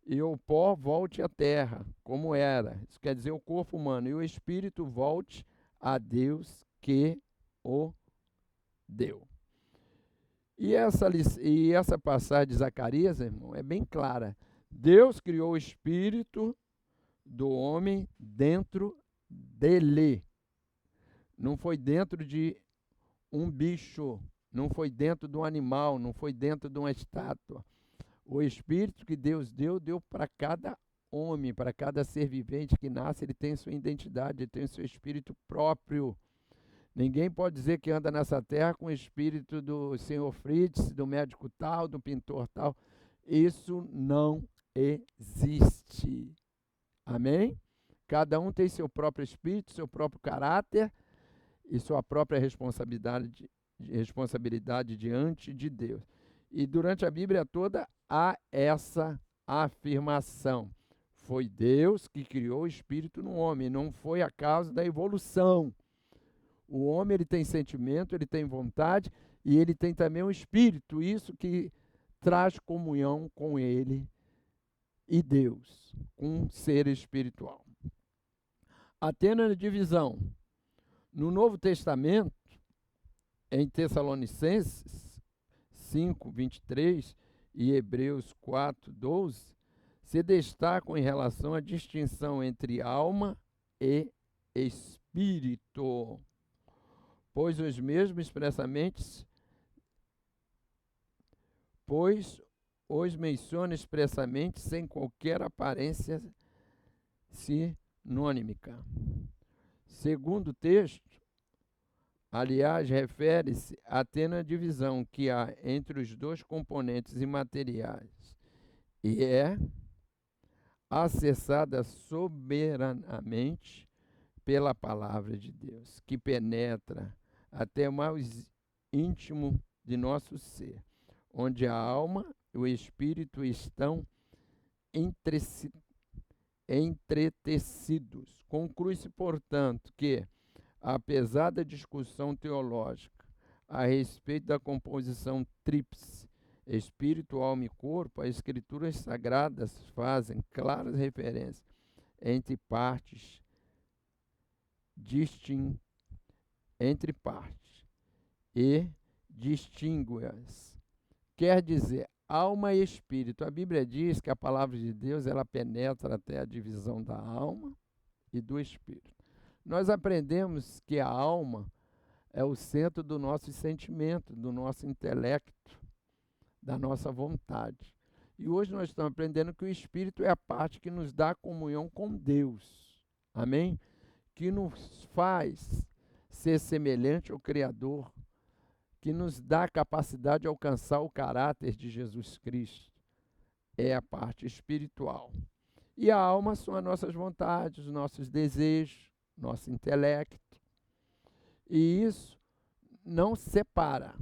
E o pó volte à terra, como era. Isso quer dizer o corpo humano. E o espírito volte a Deus que o deu. E essa passagem de Zacarias, irmão, é bem clara. Deus criou o espírito do homem dentro dele. Não foi dentro de um bicho, não foi dentro de um animal, não foi dentro de uma estátua. O espírito que Deus deu para cada homem, para cada ser vivente que nasce, ele tem sua identidade, ele tem seu espírito próprio. Ninguém pode dizer que anda nessa terra com o espírito do senhor Fritz, do médico tal, do pintor tal. Isso não existe. Amém? Cada um tem seu próprio espírito, seu próprio caráter e sua própria responsabilidade diante de Deus. E durante a Bíblia toda há essa afirmação. Foi Deus que criou o espírito no homem, não foi a causa da evolução. O homem ele tem sentimento, ele tem vontade e ele tem também um espírito, isso que traz comunhão com ele e Deus, com um ser espiritual. Atendo a divisão. No Novo Testamento, em Tessalonicenses 5, 23 e Hebreus 4, 12, se destacam em relação à distinção entre alma e espírito, pois os menciona expressamente sem qualquer aparência sinônimica. Segundo o texto, aliás, refere-se à tênue divisão que há entre os dois componentes imateriais e é acessada soberanamente pela palavra de Deus, que penetra até o mais íntimo de nosso ser, onde a alma e o espírito estão entretecidos. Conclui-se, portanto, que apesar da discussão teológica a respeito da composição tríplice, espírito, alma e corpo, as escrituras sagradas fazem claras referências entre partes e distingue-as. Quer dizer, alma e espírito. A Bíblia diz que a palavra de Deus ela penetra até a divisão da alma e do espírito. Nós aprendemos que a alma é o centro do nosso sentimento, do nosso intelecto, da nossa vontade. E hoje nós estamos aprendendo que o espírito é a parte que nos dá comunhão com Deus. Amém? Que nos faz ser semelhante ao Criador, que nos dá a capacidade de alcançar o caráter de Jesus Cristo. É a parte espiritual. E a alma são as nossas vontades, os nossos desejos, nosso intelecto. E isso não separa.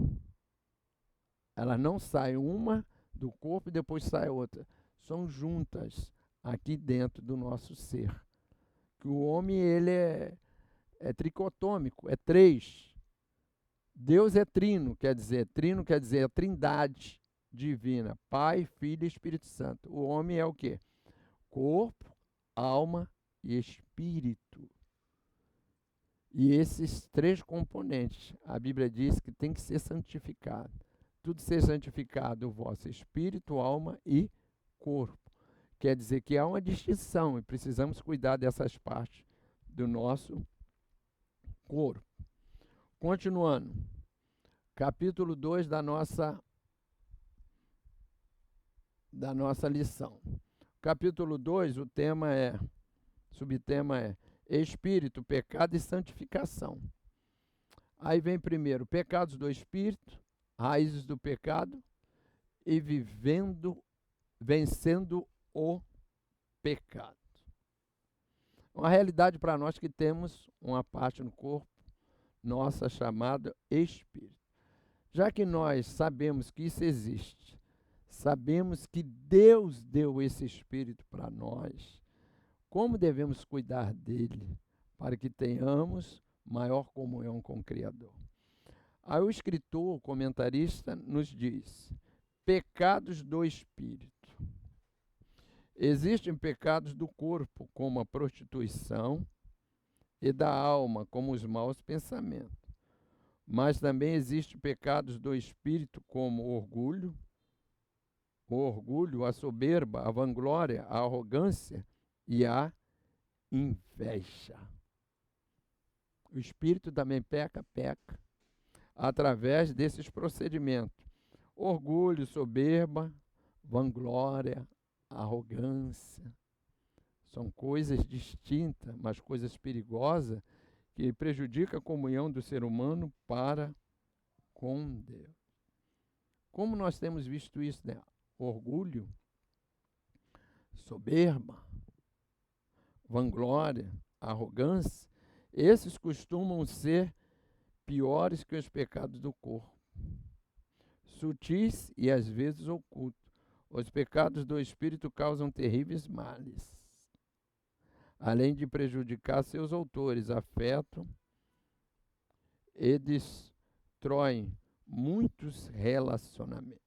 Elas não saem uma do corpo e depois sai outra. São juntas aqui dentro do nosso ser. Que o homem ele é tricotômico, é três. Deus é trino quer dizer a trindade divina, Pai, Filho e Espírito Santo. O homem é o quê? Corpo, alma e espírito. E esses três componentes, a Bíblia diz que tem que ser santificado. Tudo ser santificado, o vosso espírito, alma e corpo. Quer dizer que há uma distinção e precisamos cuidar dessas partes do nosso corpo. Continuando, capítulo 2 da nossa lição. Capítulo 2, subtema é Espírito, pecado e santificação. Aí vem primeiro, pecados do Espírito, raízes do pecado e vencendo o pecado. Uma realidade para nós que temos uma parte no corpo nossa chamada Espírito. Já que nós sabemos que isso existe, sabemos que Deus deu esse Espírito para nós, como devemos cuidar dele para que tenhamos maior comunhão com o Criador? Aí o escritor, o comentarista, nos diz: pecados do Espírito. Existem pecados do corpo, como a prostituição, e da alma, como os maus pensamentos. Mas também existem pecados do Espírito, como o orgulho, a soberba, a vanglória, a arrogância e a inveja. O Espírito também peca através desses procedimentos. Orgulho, soberba, vanglória, arrogância. São coisas distintas, mas coisas perigosas que prejudicam a comunhão do ser humano para com Deus. Como nós temos visto isso, né? Orgulho, soberba, vanglória, arrogância, esses costumam ser piores que os pecados do corpo, sutis e às vezes ocultos. Os pecados do espírito causam terríveis males, além de prejudicar seus autores, afetam e destroem muitos relacionamentos.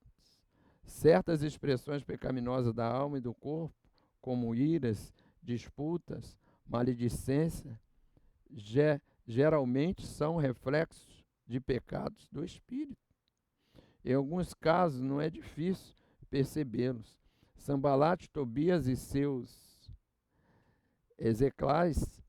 Certas expressões pecaminosas da alma e do corpo, como iras, disputas, maledicência, geralmente são reflexos de pecados do espírito. Em alguns casos não é difícil percebê-los. Sambalate, Tobias e seus execlais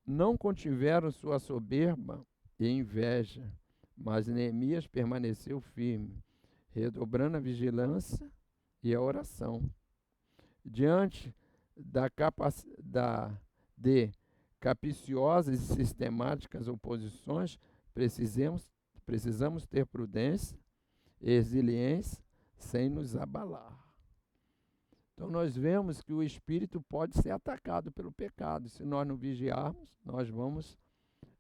não contiveram sua soberba e inveja, mas Neemias permaneceu firme, redobrando a vigilância e a oração. Diante de capciosas e sistemáticas oposições, precisamos ter prudência e resiliência sem nos abalar. Então nós vemos que o espírito pode ser atacado pelo pecado. Se nós não vigiarmos, nós vamos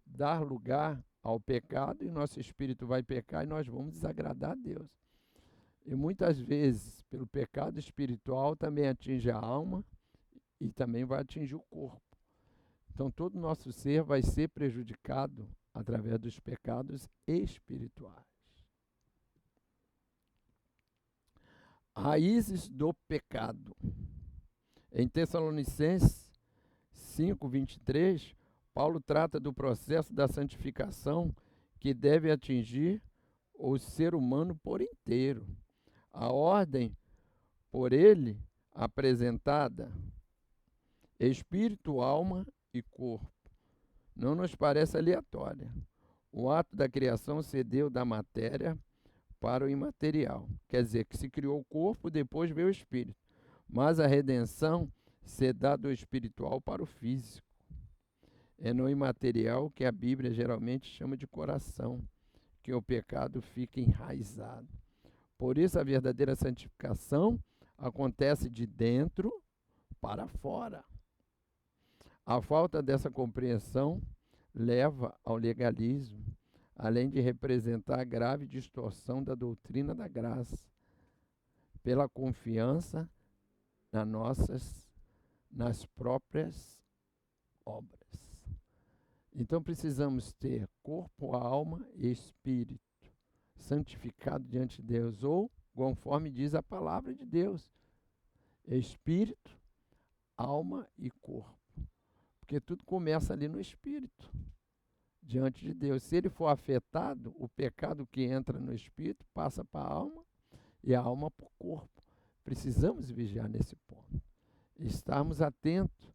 dar lugar ao pecado e nosso espírito vai pecar e nós vamos desagradar a Deus. E muitas vezes, pelo pecado espiritual, também atinge a alma e também vai atingir o corpo. Então todo o nosso ser vai ser prejudicado através dos pecados espirituais. Raízes do pecado. Em Tessalonicenses 5:23, Paulo trata do processo da santificação que deve atingir o ser humano por inteiro. A ordem por ele apresentada, espírito, alma e corpo, não nos parece aleatória. O ato da criação cedeu da matéria para o imaterial. Quer dizer, que se criou o corpo, depois veio o espírito. Mas a redenção se dá do espiritual para o físico. É no imaterial que a Bíblia geralmente chama de coração, que o pecado fica enraizado. Por isso a verdadeira santificação acontece de dentro para fora. A falta dessa compreensão leva ao legalismo, além de representar a grave distorção da doutrina da graça, pela confiança nas próprias obras. Então precisamos ter corpo, alma e espírito santificado diante de Deus, ou, conforme diz a palavra de Deus, espírito, alma e corpo. Porque tudo começa ali no espírito, diante de Deus. Se ele for afetado, o pecado que entra no espírito passa para a alma e a alma para o corpo. Precisamos vigiar nesse ponto. Estarmos atentos,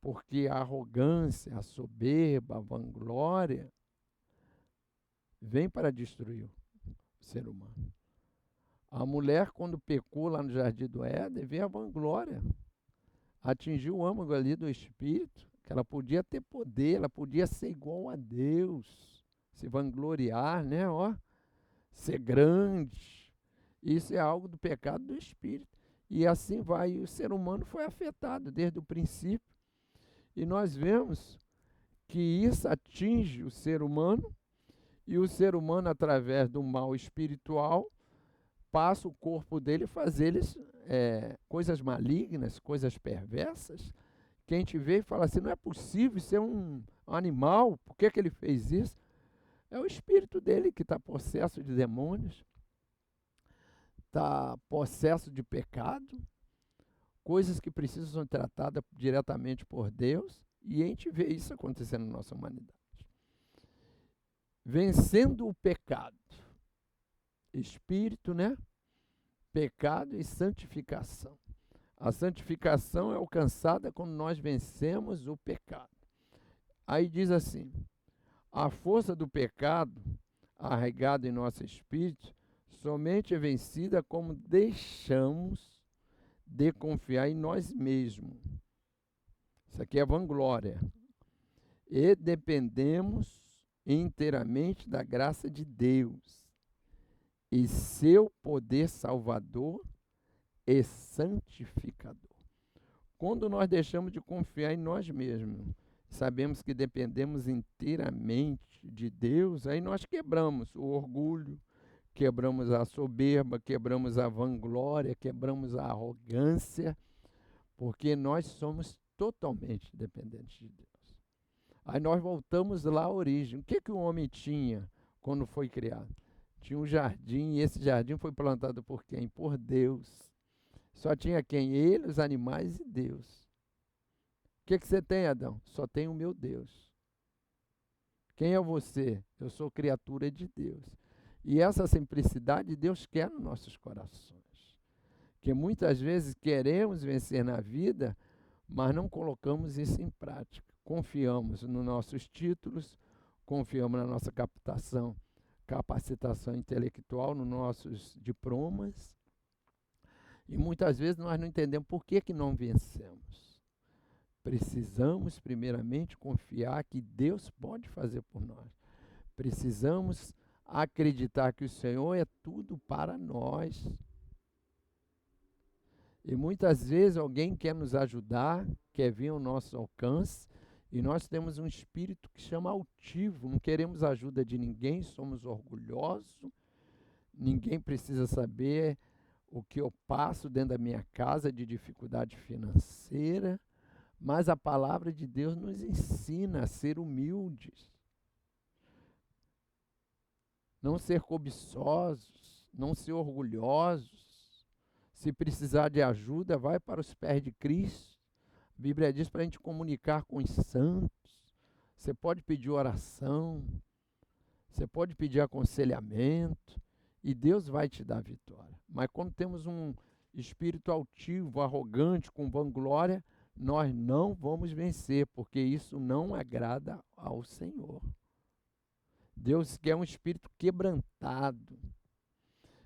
porque a arrogância, a soberba, a vanglória vem para destruir o ser humano. A mulher, quando pecou lá no Jardim do Éden, veio a vanglória. Atingiu o âmago ali do espírito, que ela podia ter poder, ela podia ser igual a Deus, se vangloriar, né? Ó, ser grande. Isso é algo do pecado do espírito. E assim vai. E o ser humano foi afetado desde o princípio. E nós vemos que isso atinge o ser humano, e o ser humano, através do mal espiritual, passa o corpo dele a fazer coisas malignas, coisas perversas. Quem te vê e fala assim, não é possível ser um animal, por que ele fez isso? É o espírito dele que está possesso de demônios, está possesso de pecado, coisas que precisam ser tratadas diretamente por Deus, e a gente vê isso acontecendo na nossa humanidade. Vencendo o pecado, espírito, né? Pecado e santificação. A santificação é alcançada quando nós vencemos o pecado. Aí diz assim, a força do pecado, arraigada em nosso espírito, somente é vencida como deixamos de confiar em nós mesmos. Isso aqui é vanglória. E dependemos inteiramente da graça de Deus e seu poder salvador e santificador. Quando nós deixamos de confiar em nós mesmos, sabemos que dependemos inteiramente de Deus, aí nós quebramos o orgulho, quebramos a soberba, quebramos a vanglória, quebramos a arrogância, porque nós somos totalmente dependentes de Deus. Aí nós voltamos lá à origem. O que o homem tinha quando foi criado? Tinha um jardim, e esse jardim foi plantado por quem? Por Deus. Só tinha quem? Ele, os animais e Deus. O que você tem, Adão? Só tem o meu Deus. Quem é você? Eu sou criatura de Deus. E essa simplicidade Deus quer nos nossos corações. Que muitas vezes queremos vencer na vida, mas não colocamos isso em prática. Confiamos nos nossos títulos, confiamos na nossa capacitação intelectual, nos nossos diplomas, e muitas vezes nós não entendemos por que não vencemos. Precisamos, primeiramente, confiar que Deus pode fazer por nós. Precisamos acreditar que o Senhor é tudo para nós. E muitas vezes alguém quer nos ajudar, quer vir ao nosso alcance, e nós temos um espírito que chama altivo, não queremos ajuda de ninguém, somos orgulhosos, ninguém precisa saber o que eu passo dentro da minha casa de dificuldade financeira, mas a palavra de Deus nos ensina a ser humildes, não ser cobiçosos, não ser orgulhosos. Se precisar de ajuda, vai para os pés de Cristo. A Bíblia diz para a gente comunicar com os santos. Você pode pedir oração, você pode pedir aconselhamento, e Deus vai te dar vitória. Mas quando temos um espírito altivo, arrogante, com vanglória, nós não vamos vencer, porque isso não agrada ao Senhor. Deus quer um espírito quebrantado.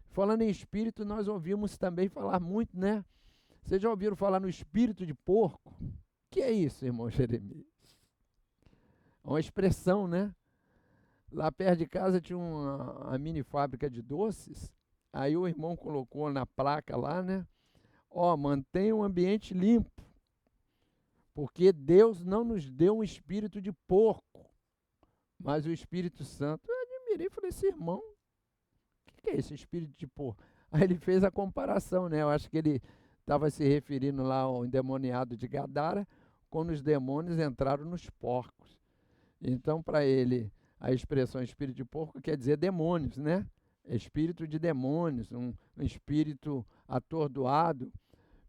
Falando em espírito, nós ouvimos também falar muito, né? Vocês já ouviram falar no espírito de porco? O que é isso, irmão Jeremias? É uma expressão, né? Lá perto de casa tinha uma mini fábrica de doces, aí o irmão colocou na placa lá, né? Ó, mantenha o ambiente limpo, porque Deus não nos deu um espírito de porco, mas o Espírito Santo. Eu admirei e falei, esse irmão, o que é esse espírito de porco? Aí ele fez a comparação, né? Eu acho que ele estava se referindo lá ao endemoniado de Gadara, quando os demônios entraram nos porcos. Então, para ele, a expressão espírito de porco quer dizer demônios, né? Espírito de demônios, um espírito atordoado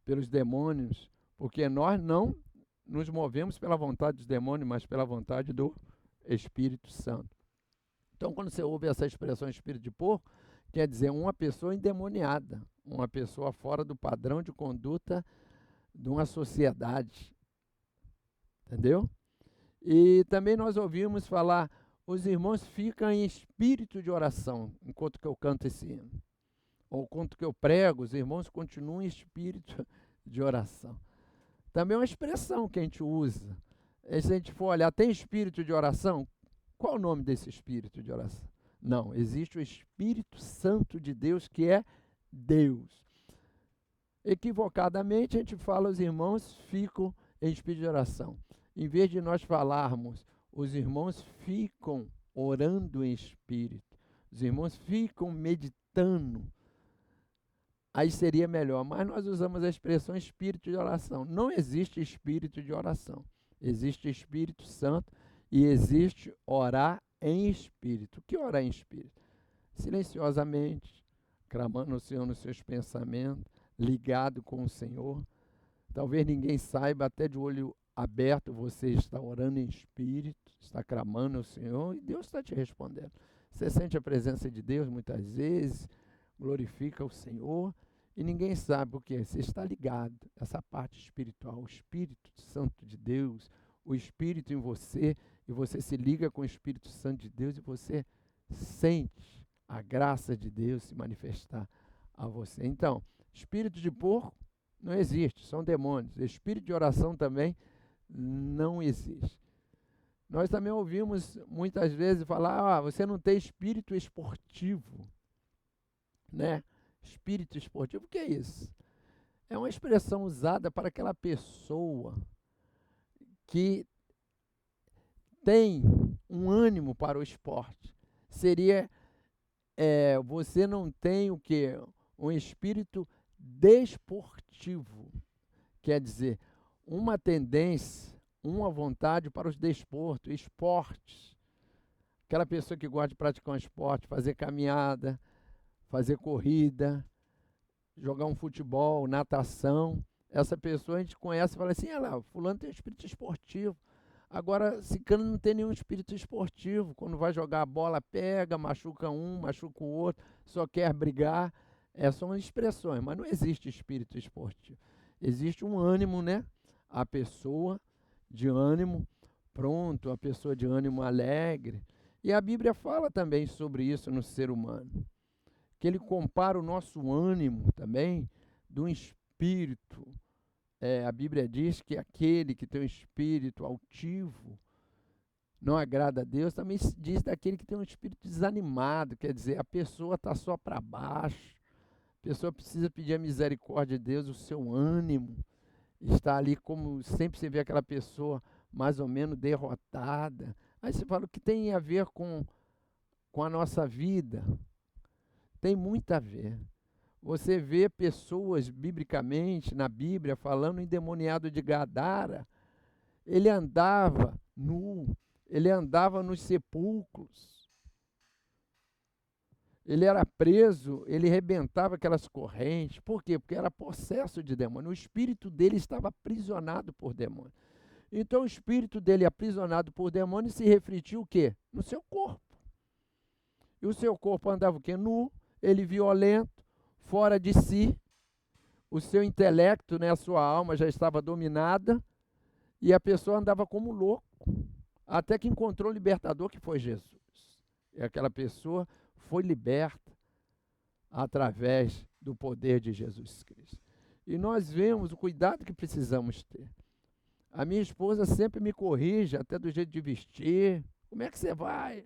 pelos demônios, porque nós nos movemos pela vontade dos demônios, mas pela vontade do Espírito Santo. Então, quando você ouve essa expressão espírito de porco, quer dizer uma pessoa endemoniada, uma pessoa fora do padrão de conduta de uma sociedade. Entendeu? E também nós ouvimos falar, os irmãos ficam em espírito de oração, enquanto que eu canto esse hino. Ou enquanto que eu prego, os irmãos continuam em espírito de oração. Também é uma expressão que a gente usa. E se a gente for olhar, tem espírito de oração? Qual é o nome desse espírito de oração? Não, existe o Espírito Santo de Deus, que é Deus. Equivocadamente, a gente fala, os irmãos ficam em espírito de oração. Em vez de nós falarmos, os irmãos ficam orando em espírito. Os irmãos ficam meditando. Aí seria melhor, mas nós usamos a expressão espírito de oração. Não existe espírito de oração. Existe Espírito Santo e existe orar em espírito. O que é orar em espírito? Silenciosamente, clamando o Senhor nos seus pensamentos, ligado com o Senhor. Talvez ninguém saiba, até de olho aberto, você está orando em espírito, está clamando ao Senhor e Deus está te respondendo. Você sente a presença de Deus muitas vezes, glorifica o Senhor e ninguém sabe o que é. Você está ligado, essa parte espiritual, o Espírito Santo de Deus, o Espírito em você, e você se liga com o Espírito Santo de Deus e você sente a graça de Deus se manifestar a você. Então, espírito de porco não existe, são demônios. Espírito de oração também não existe. Nós também ouvimos muitas vezes falar, você não tem espírito esportivo, né? Espírito esportivo, o que é isso? É uma expressão usada para aquela pessoa que tem um ânimo para o esporte. Seria, você não tem o quê? Um espírito desportivo. Quer dizer, uma tendência, uma vontade para os desportos, esportes. Aquela pessoa que gosta de praticar um esporte, fazer caminhada, fazer corrida, jogar um futebol, natação. Essa pessoa a gente conhece e fala assim, fulano tem um espírito esportivo. Agora, ciclano não tem nenhum espírito esportivo. Quando vai jogar a bola, pega, machuca um, machuca o outro, só quer brigar. São expressões, mas não existe espírito esportivo. Existe um ânimo, né? A pessoa de ânimo pronto, a pessoa de ânimo alegre. E a Bíblia fala também sobre isso no ser humano. Que ele compara o nosso ânimo também de um espírito. A Bíblia diz que aquele que tem um espírito altivo não agrada a Deus, também diz daquele que tem um espírito desanimado, quer dizer, a pessoa está só para baixo, a pessoa precisa pedir a misericórdia de Deus, o seu ânimo está ali, como sempre você vê aquela pessoa mais ou menos derrotada. Aí você fala, o que tem a ver com a nossa vida? Tem muito a ver. Você vê pessoas, biblicamente, na Bíblia, falando o endemoniado de Gadara, ele andava nu, ele andava nos sepulcros, ele era preso, ele rebentava aquelas correntes. Por quê? Porque era possesso de demônio, o espírito dele estava aprisionado por demônio. Então o espírito dele aprisionado por demônio se refletiu o quê? No seu corpo. E o seu corpo andava o quê? Nu, ele violento, fora de si, o seu intelecto, né, a sua alma já estava dominada, e a pessoa andava como louco, até que encontrou o libertador, que foi Jesus. E aquela pessoa foi liberta através do poder de Jesus Cristo. E nós vemos o cuidado que precisamos ter. A minha esposa sempre me corrige, até do jeito de vestir. Como é que você vai?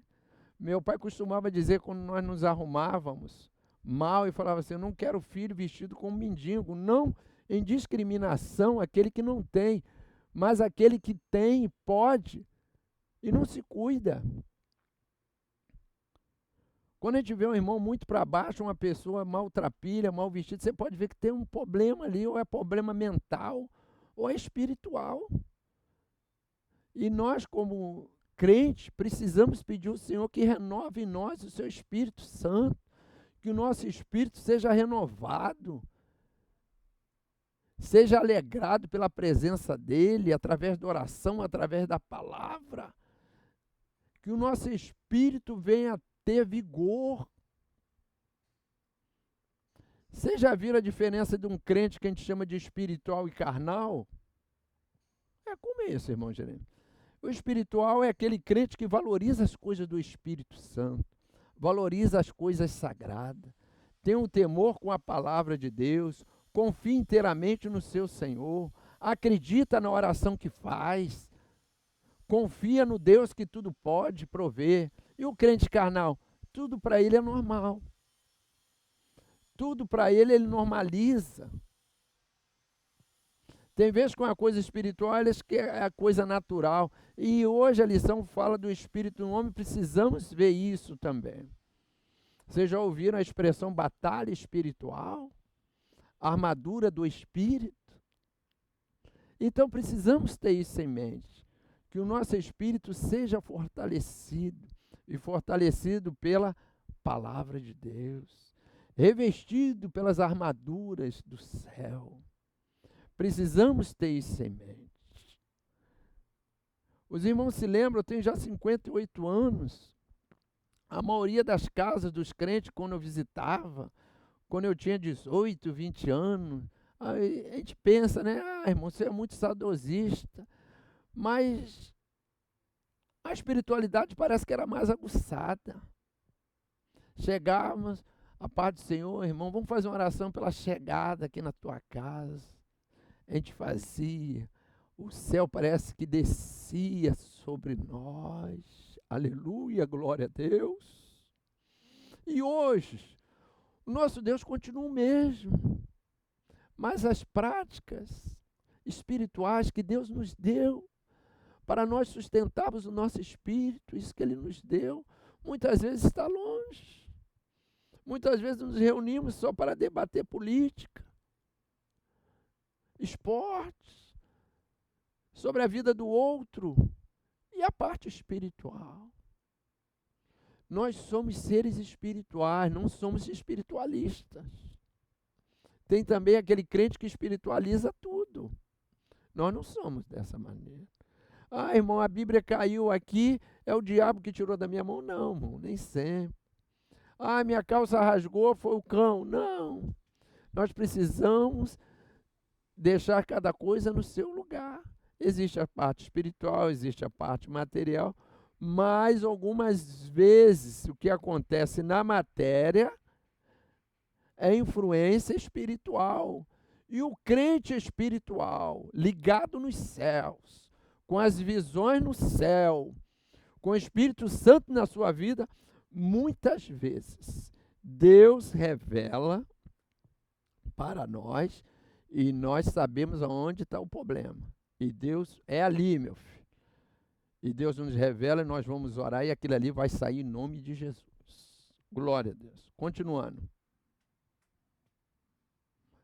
Meu pai costumava dizer, quando nós nos arrumávamos mal, e falava assim, eu não quero filho vestido como mendigo. Não em discriminação aquele que não tem, mas aquele que tem pode e não se cuida. Quando a gente vê um irmão muito para baixo, uma pessoa maltrapilha, mal vestida, você pode ver que tem um problema ali, ou é problema mental, ou é espiritual. E nós, como crentes, precisamos pedir ao Senhor que renove em nós o seu Espírito Santo, que o nosso espírito seja renovado. Seja alegrado pela presença dEle, através da oração, através da palavra. Que o nosso espírito venha a ter vigor. Vocês já viram a diferença de um crente que a gente chama de espiritual e carnal? É como isso, irmão Jerêmio. O espiritual é aquele crente que valoriza as coisas do Espírito Santo, valoriza as coisas sagradas, tem um temor com a palavra de Deus, confia inteiramente no seu Senhor, acredita na oração que faz, confia no Deus que tudo pode prover. E o crente carnal, tudo para ele é normal. Tudo para ele normaliza. Tem vezes com a coisa espiritual, eles que é a coisa natural. E hoje a lição fala do espírito do homem, precisamos ver isso também. Vocês já ouviram a expressão batalha espiritual? Armadura do espírito? Então precisamos ter isso em mente, que o nosso espírito seja fortalecido, e fortalecido pela palavra de Deus, revestido pelas armaduras do céu. Precisamos ter isso em mente. Os irmãos se lembram, eu tenho já 58 anos. A maioria das casas dos crentes, quando eu visitava, quando eu tinha 18, 20 anos, aí a gente pensa, né? Irmão, você é muito saudosista. Mas a espiritualidade parece que era mais aguçada. Chegávamos, a paz do Senhor, irmão, vamos fazer uma oração pela chegada aqui na tua casa. A gente fazia, o céu parece que descia sobre nós. Aleluia, glória a Deus. E hoje, o nosso Deus continua o mesmo, mas as práticas espirituais que Deus nos deu, para nós sustentarmos o nosso espírito, isso que Ele nos deu, muitas vezes está longe. Muitas vezes nos reunimos só para debater política, esportes, sobre a vida do outro e a parte espiritual. Nós somos seres espirituais, não somos espiritualistas. Tem também aquele crente que espiritualiza tudo. Nós não somos dessa maneira. Ah, irmão, a Bíblia caiu aqui, é o diabo que tirou da minha mão. Não, irmão, nem sempre. Ah, minha calça rasgou, foi o cão. Não. Nós precisamos deixar cada coisa no seu lugar. Existe a parte espiritual, existe a parte material, mas algumas vezes o que acontece na matéria é influência espiritual. E o crente espiritual, ligado nos céus, com as visões no céu, com o Espírito Santo na sua vida, muitas vezes Deus revela para nós e nós sabemos aonde está o problema. E Deus é ali, meu filho. E Deus nos revela e nós vamos orar e aquilo ali vai sair em nome de Jesus. Glória a Deus. Continuando.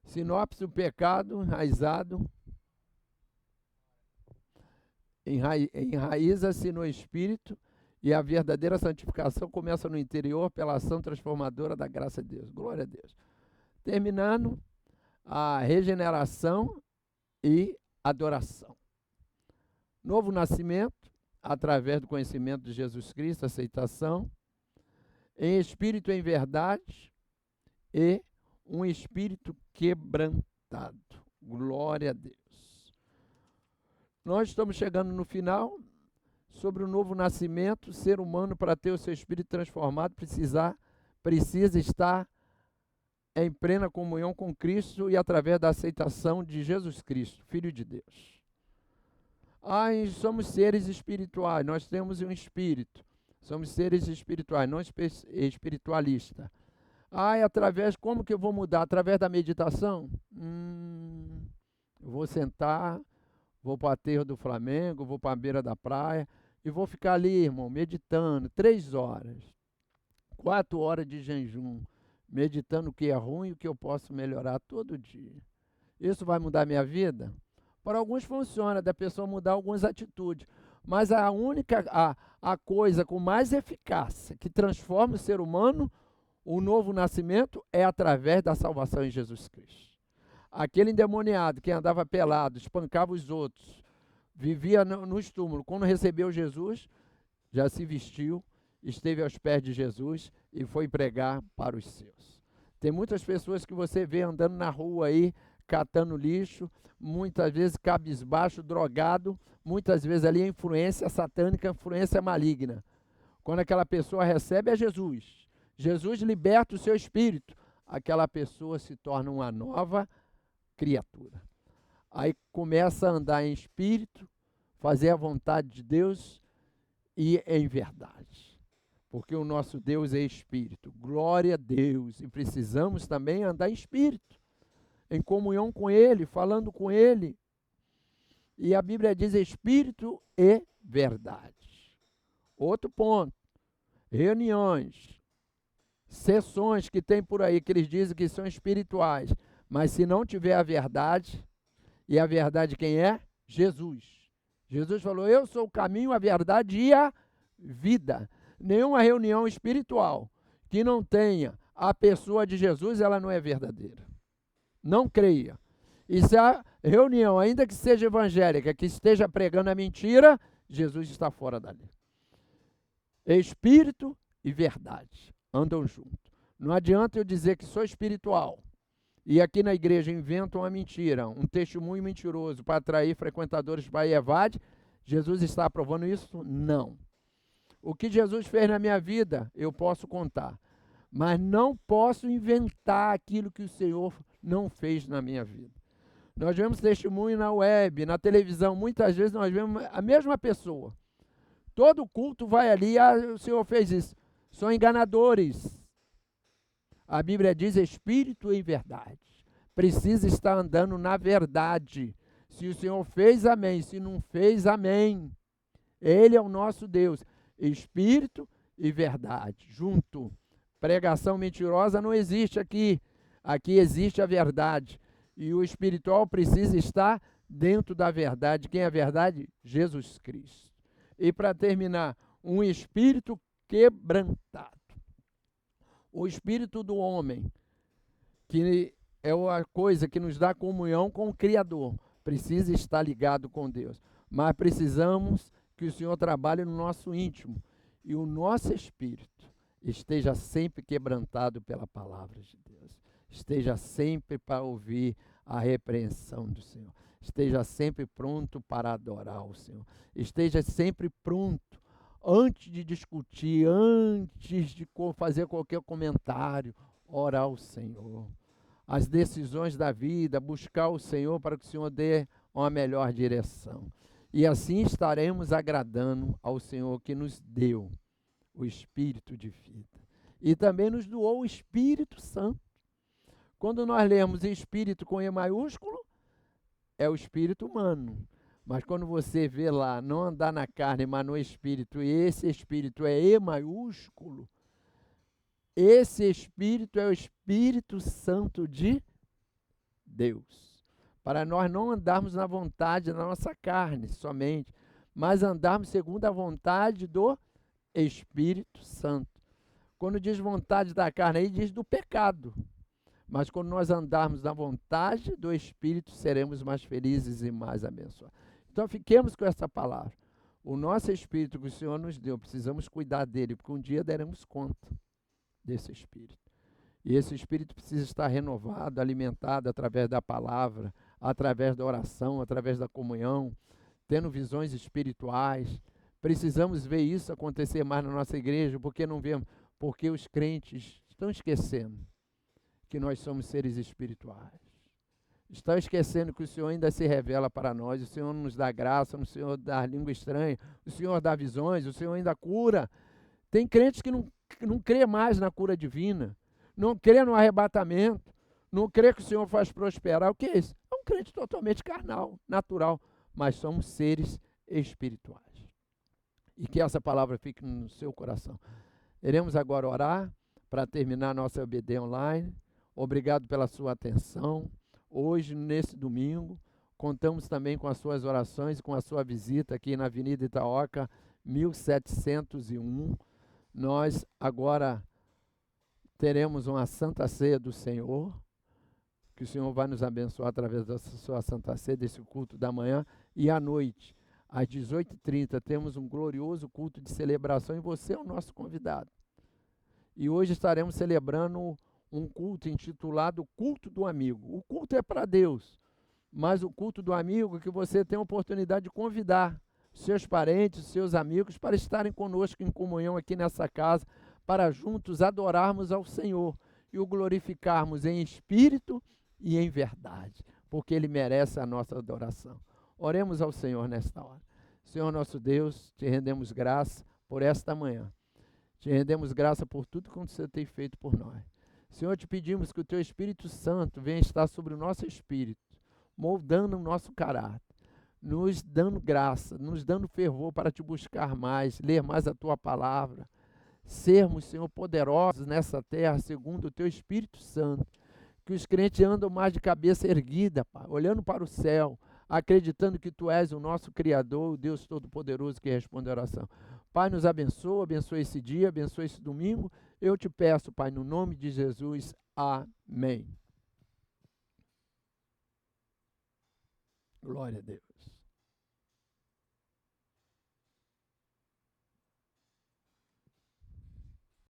Sinopse: o pecado enraizado enraiza-se no espírito e a verdadeira santificação começa no interior pela ação transformadora da graça de Deus. Glória a Deus. Terminando, a regeneração e adoração. Novo nascimento, através do conhecimento de Jesus Cristo, aceitação, em espírito e em verdade, e um espírito quebrantado. Glória a Deus. Nós estamos chegando no final, sobre o novo nascimento. O ser humano, para ter o seu espírito transformado, precisa estar em plena comunhão com Cristo e através da aceitação de Jesus Cristo, Filho de Deus. Somos seres espirituais, nós temos um espírito, somos seres espirituais, não espiritualistas. Como que eu vou mudar? Através da meditação? Eu vou sentar, vou para o aterro do Flamengo, vou para a beira da praia e vou ficar ali, irmão, meditando 3 horas, 4 horas de jejum, meditando o que é ruim e o que eu posso melhorar todo dia. Isso vai mudar minha vida? Para alguns funciona, da pessoa mudar algumas atitudes, mas a coisa com mais eficácia que transforma o ser humano, o novo nascimento, é através da salvação em Jesus Cristo. Aquele endemoniado que andava pelado, espancava os outros, vivia nos túmulos. Quando recebeu Jesus, já se vestiu, esteve aos pés de Jesus e foi pregar para os seus. Tem muitas pessoas que você vê andando na rua aí, catando lixo, muitas vezes cabisbaixo, drogado, muitas vezes ali a influência satânica, a influência maligna. Quando aquela pessoa recebe a Jesus, Jesus liberta o seu espírito, aquela pessoa se torna uma nova criatura. Aí começa a andar em espírito, fazer a vontade de Deus e em verdade. Porque o nosso Deus é espírito. Glória a Deus. E precisamos também andar em espírito, em comunhão com Ele, falando com Ele. E a Bíblia diz espírito e verdade. Outro ponto. Reuniões, sessões que tem por aí, que eles dizem que são espirituais. Mas se não tiver a verdade, e a verdade quem é? Jesus. Jesus falou, eu sou o caminho, a verdade e a vida. Nenhuma reunião espiritual que não tenha a pessoa de Jesus, ela não é verdadeira. Não creia. E se a reunião, ainda que seja evangélica, que esteja pregando a mentira, Jesus está fora dali. Espírito e verdade andam juntos. Não adianta eu dizer que sou espiritual e aqui na igreja inventam uma mentira, um testemunho mentiroso para atrair frequentadores para Evade. Jesus está aprovando isso? Não. O que Jesus fez na minha vida, eu posso contar, mas não posso inventar aquilo que o Senhor não fez na minha vida. Nós vemos testemunho na web, na televisão, muitas vezes nós vemos a mesma pessoa. Todo culto vai ali, o Senhor fez isso. São enganadores. A Bíblia diz espírito e verdade. Precisa estar andando na verdade. Se o Senhor fez, amém. Se não fez, amém. Ele é o nosso Deus. Espírito e verdade, junto. Pregação mentirosa não existe aqui. Aqui existe a verdade. E o espiritual precisa estar dentro da verdade. Quem é a verdade? Jesus Cristo. E para terminar, um espírito quebrantado. O espírito do homem, que é a coisa que nos dá comunhão com o Criador, precisa estar ligado com Deus. Mas precisamos que o Senhor trabalhe no nosso íntimo e o nosso espírito esteja sempre quebrantado pela palavra de Deus. Esteja sempre para ouvir a repreensão do Senhor. Esteja sempre pronto para adorar o Senhor. Esteja sempre pronto, antes de discutir, antes de fazer qualquer comentário, orar ao Senhor. As decisões da vida, buscar o Senhor para que o Senhor dê uma melhor direção. E assim estaremos agradando ao Senhor que nos deu o Espírito de vida. E também nos doou o Espírito Santo. Quando nós lemos Espírito com E maiúsculo, é o Espírito humano. Mas quando você vê lá, não andar na carne, mas no Espírito, e esse Espírito é E maiúsculo, esse Espírito é o Espírito Santo de Deus. Para nós não andarmos na vontade da nossa carne somente, mas andarmos segundo a vontade do Espírito Santo. Quando diz vontade da carne, aí diz do pecado. Mas quando nós andarmos na vontade do Espírito, seremos mais felizes e mais abençoados. Então fiquemos com essa palavra. O nosso Espírito que o Senhor nos deu, precisamos cuidar dele, porque um dia daremos conta desse Espírito. E esse Espírito precisa estar renovado, alimentado através da palavra, através da oração, através da comunhão, tendo visões espirituais. Precisamos ver isso acontecer mais na nossa igreja, porque não vemos? Porque os crentes estão esquecendo que nós somos seres espirituais. Estão esquecendo que o Senhor ainda se revela para nós, o Senhor nos dá graça, o Senhor dá língua estranha, o Senhor dá visões, o Senhor ainda cura. Tem crentes que não crê mais na cura divina, não crê no arrebatamento, não crê que o Senhor faz prosperar. O que é isso? É um crente totalmente carnal, natural, mas somos seres espirituais. E que essa palavra fique no seu coração. Iremos agora orar para terminar nossa EBD online. Obrigado pela sua atenção. Hoje, nesse domingo, contamos também com as suas orações e com a sua visita aqui na Avenida Itaoca, 1701. Nós agora teremos uma Santa Ceia do Senhor, que o Senhor vai nos abençoar através da sua Santa Ceia, desse culto da manhã e à noite. Às 18h30 temos um glorioso culto de celebração e você é o nosso convidado. E hoje estaremos celebrando um culto intitulado Culto do Amigo. O culto é para Deus, mas o culto do amigo é que você tem a oportunidade de convidar seus parentes, seus amigos para estarem conosco em comunhão aqui nessa casa, para juntos adorarmos ao Senhor e o glorificarmos em espírito e em verdade, porque Ele merece a nossa adoração. Oremos ao Senhor nesta hora. Senhor nosso Deus, te rendemos graça por esta manhã. Te rendemos graça por tudo que você tem feito por nós. Senhor, te pedimos que o Teu Espírito Santo venha estar sobre o nosso espírito, moldando o nosso caráter, nos dando graça, nos dando fervor para te buscar mais, ler mais a Tua palavra, sermos, Senhor, poderosos nessa terra, segundo o Teu Espírito Santo, que os crentes andam mais de cabeça erguida, Pai, olhando para o céu, acreditando que Tu és o nosso Criador, o Deus Todo-Poderoso que responde a oração. Pai, nos abençoa, abençoa esse dia, abençoa esse domingo. Eu te peço, Pai, no nome de Jesus. Amém. Glória a Deus.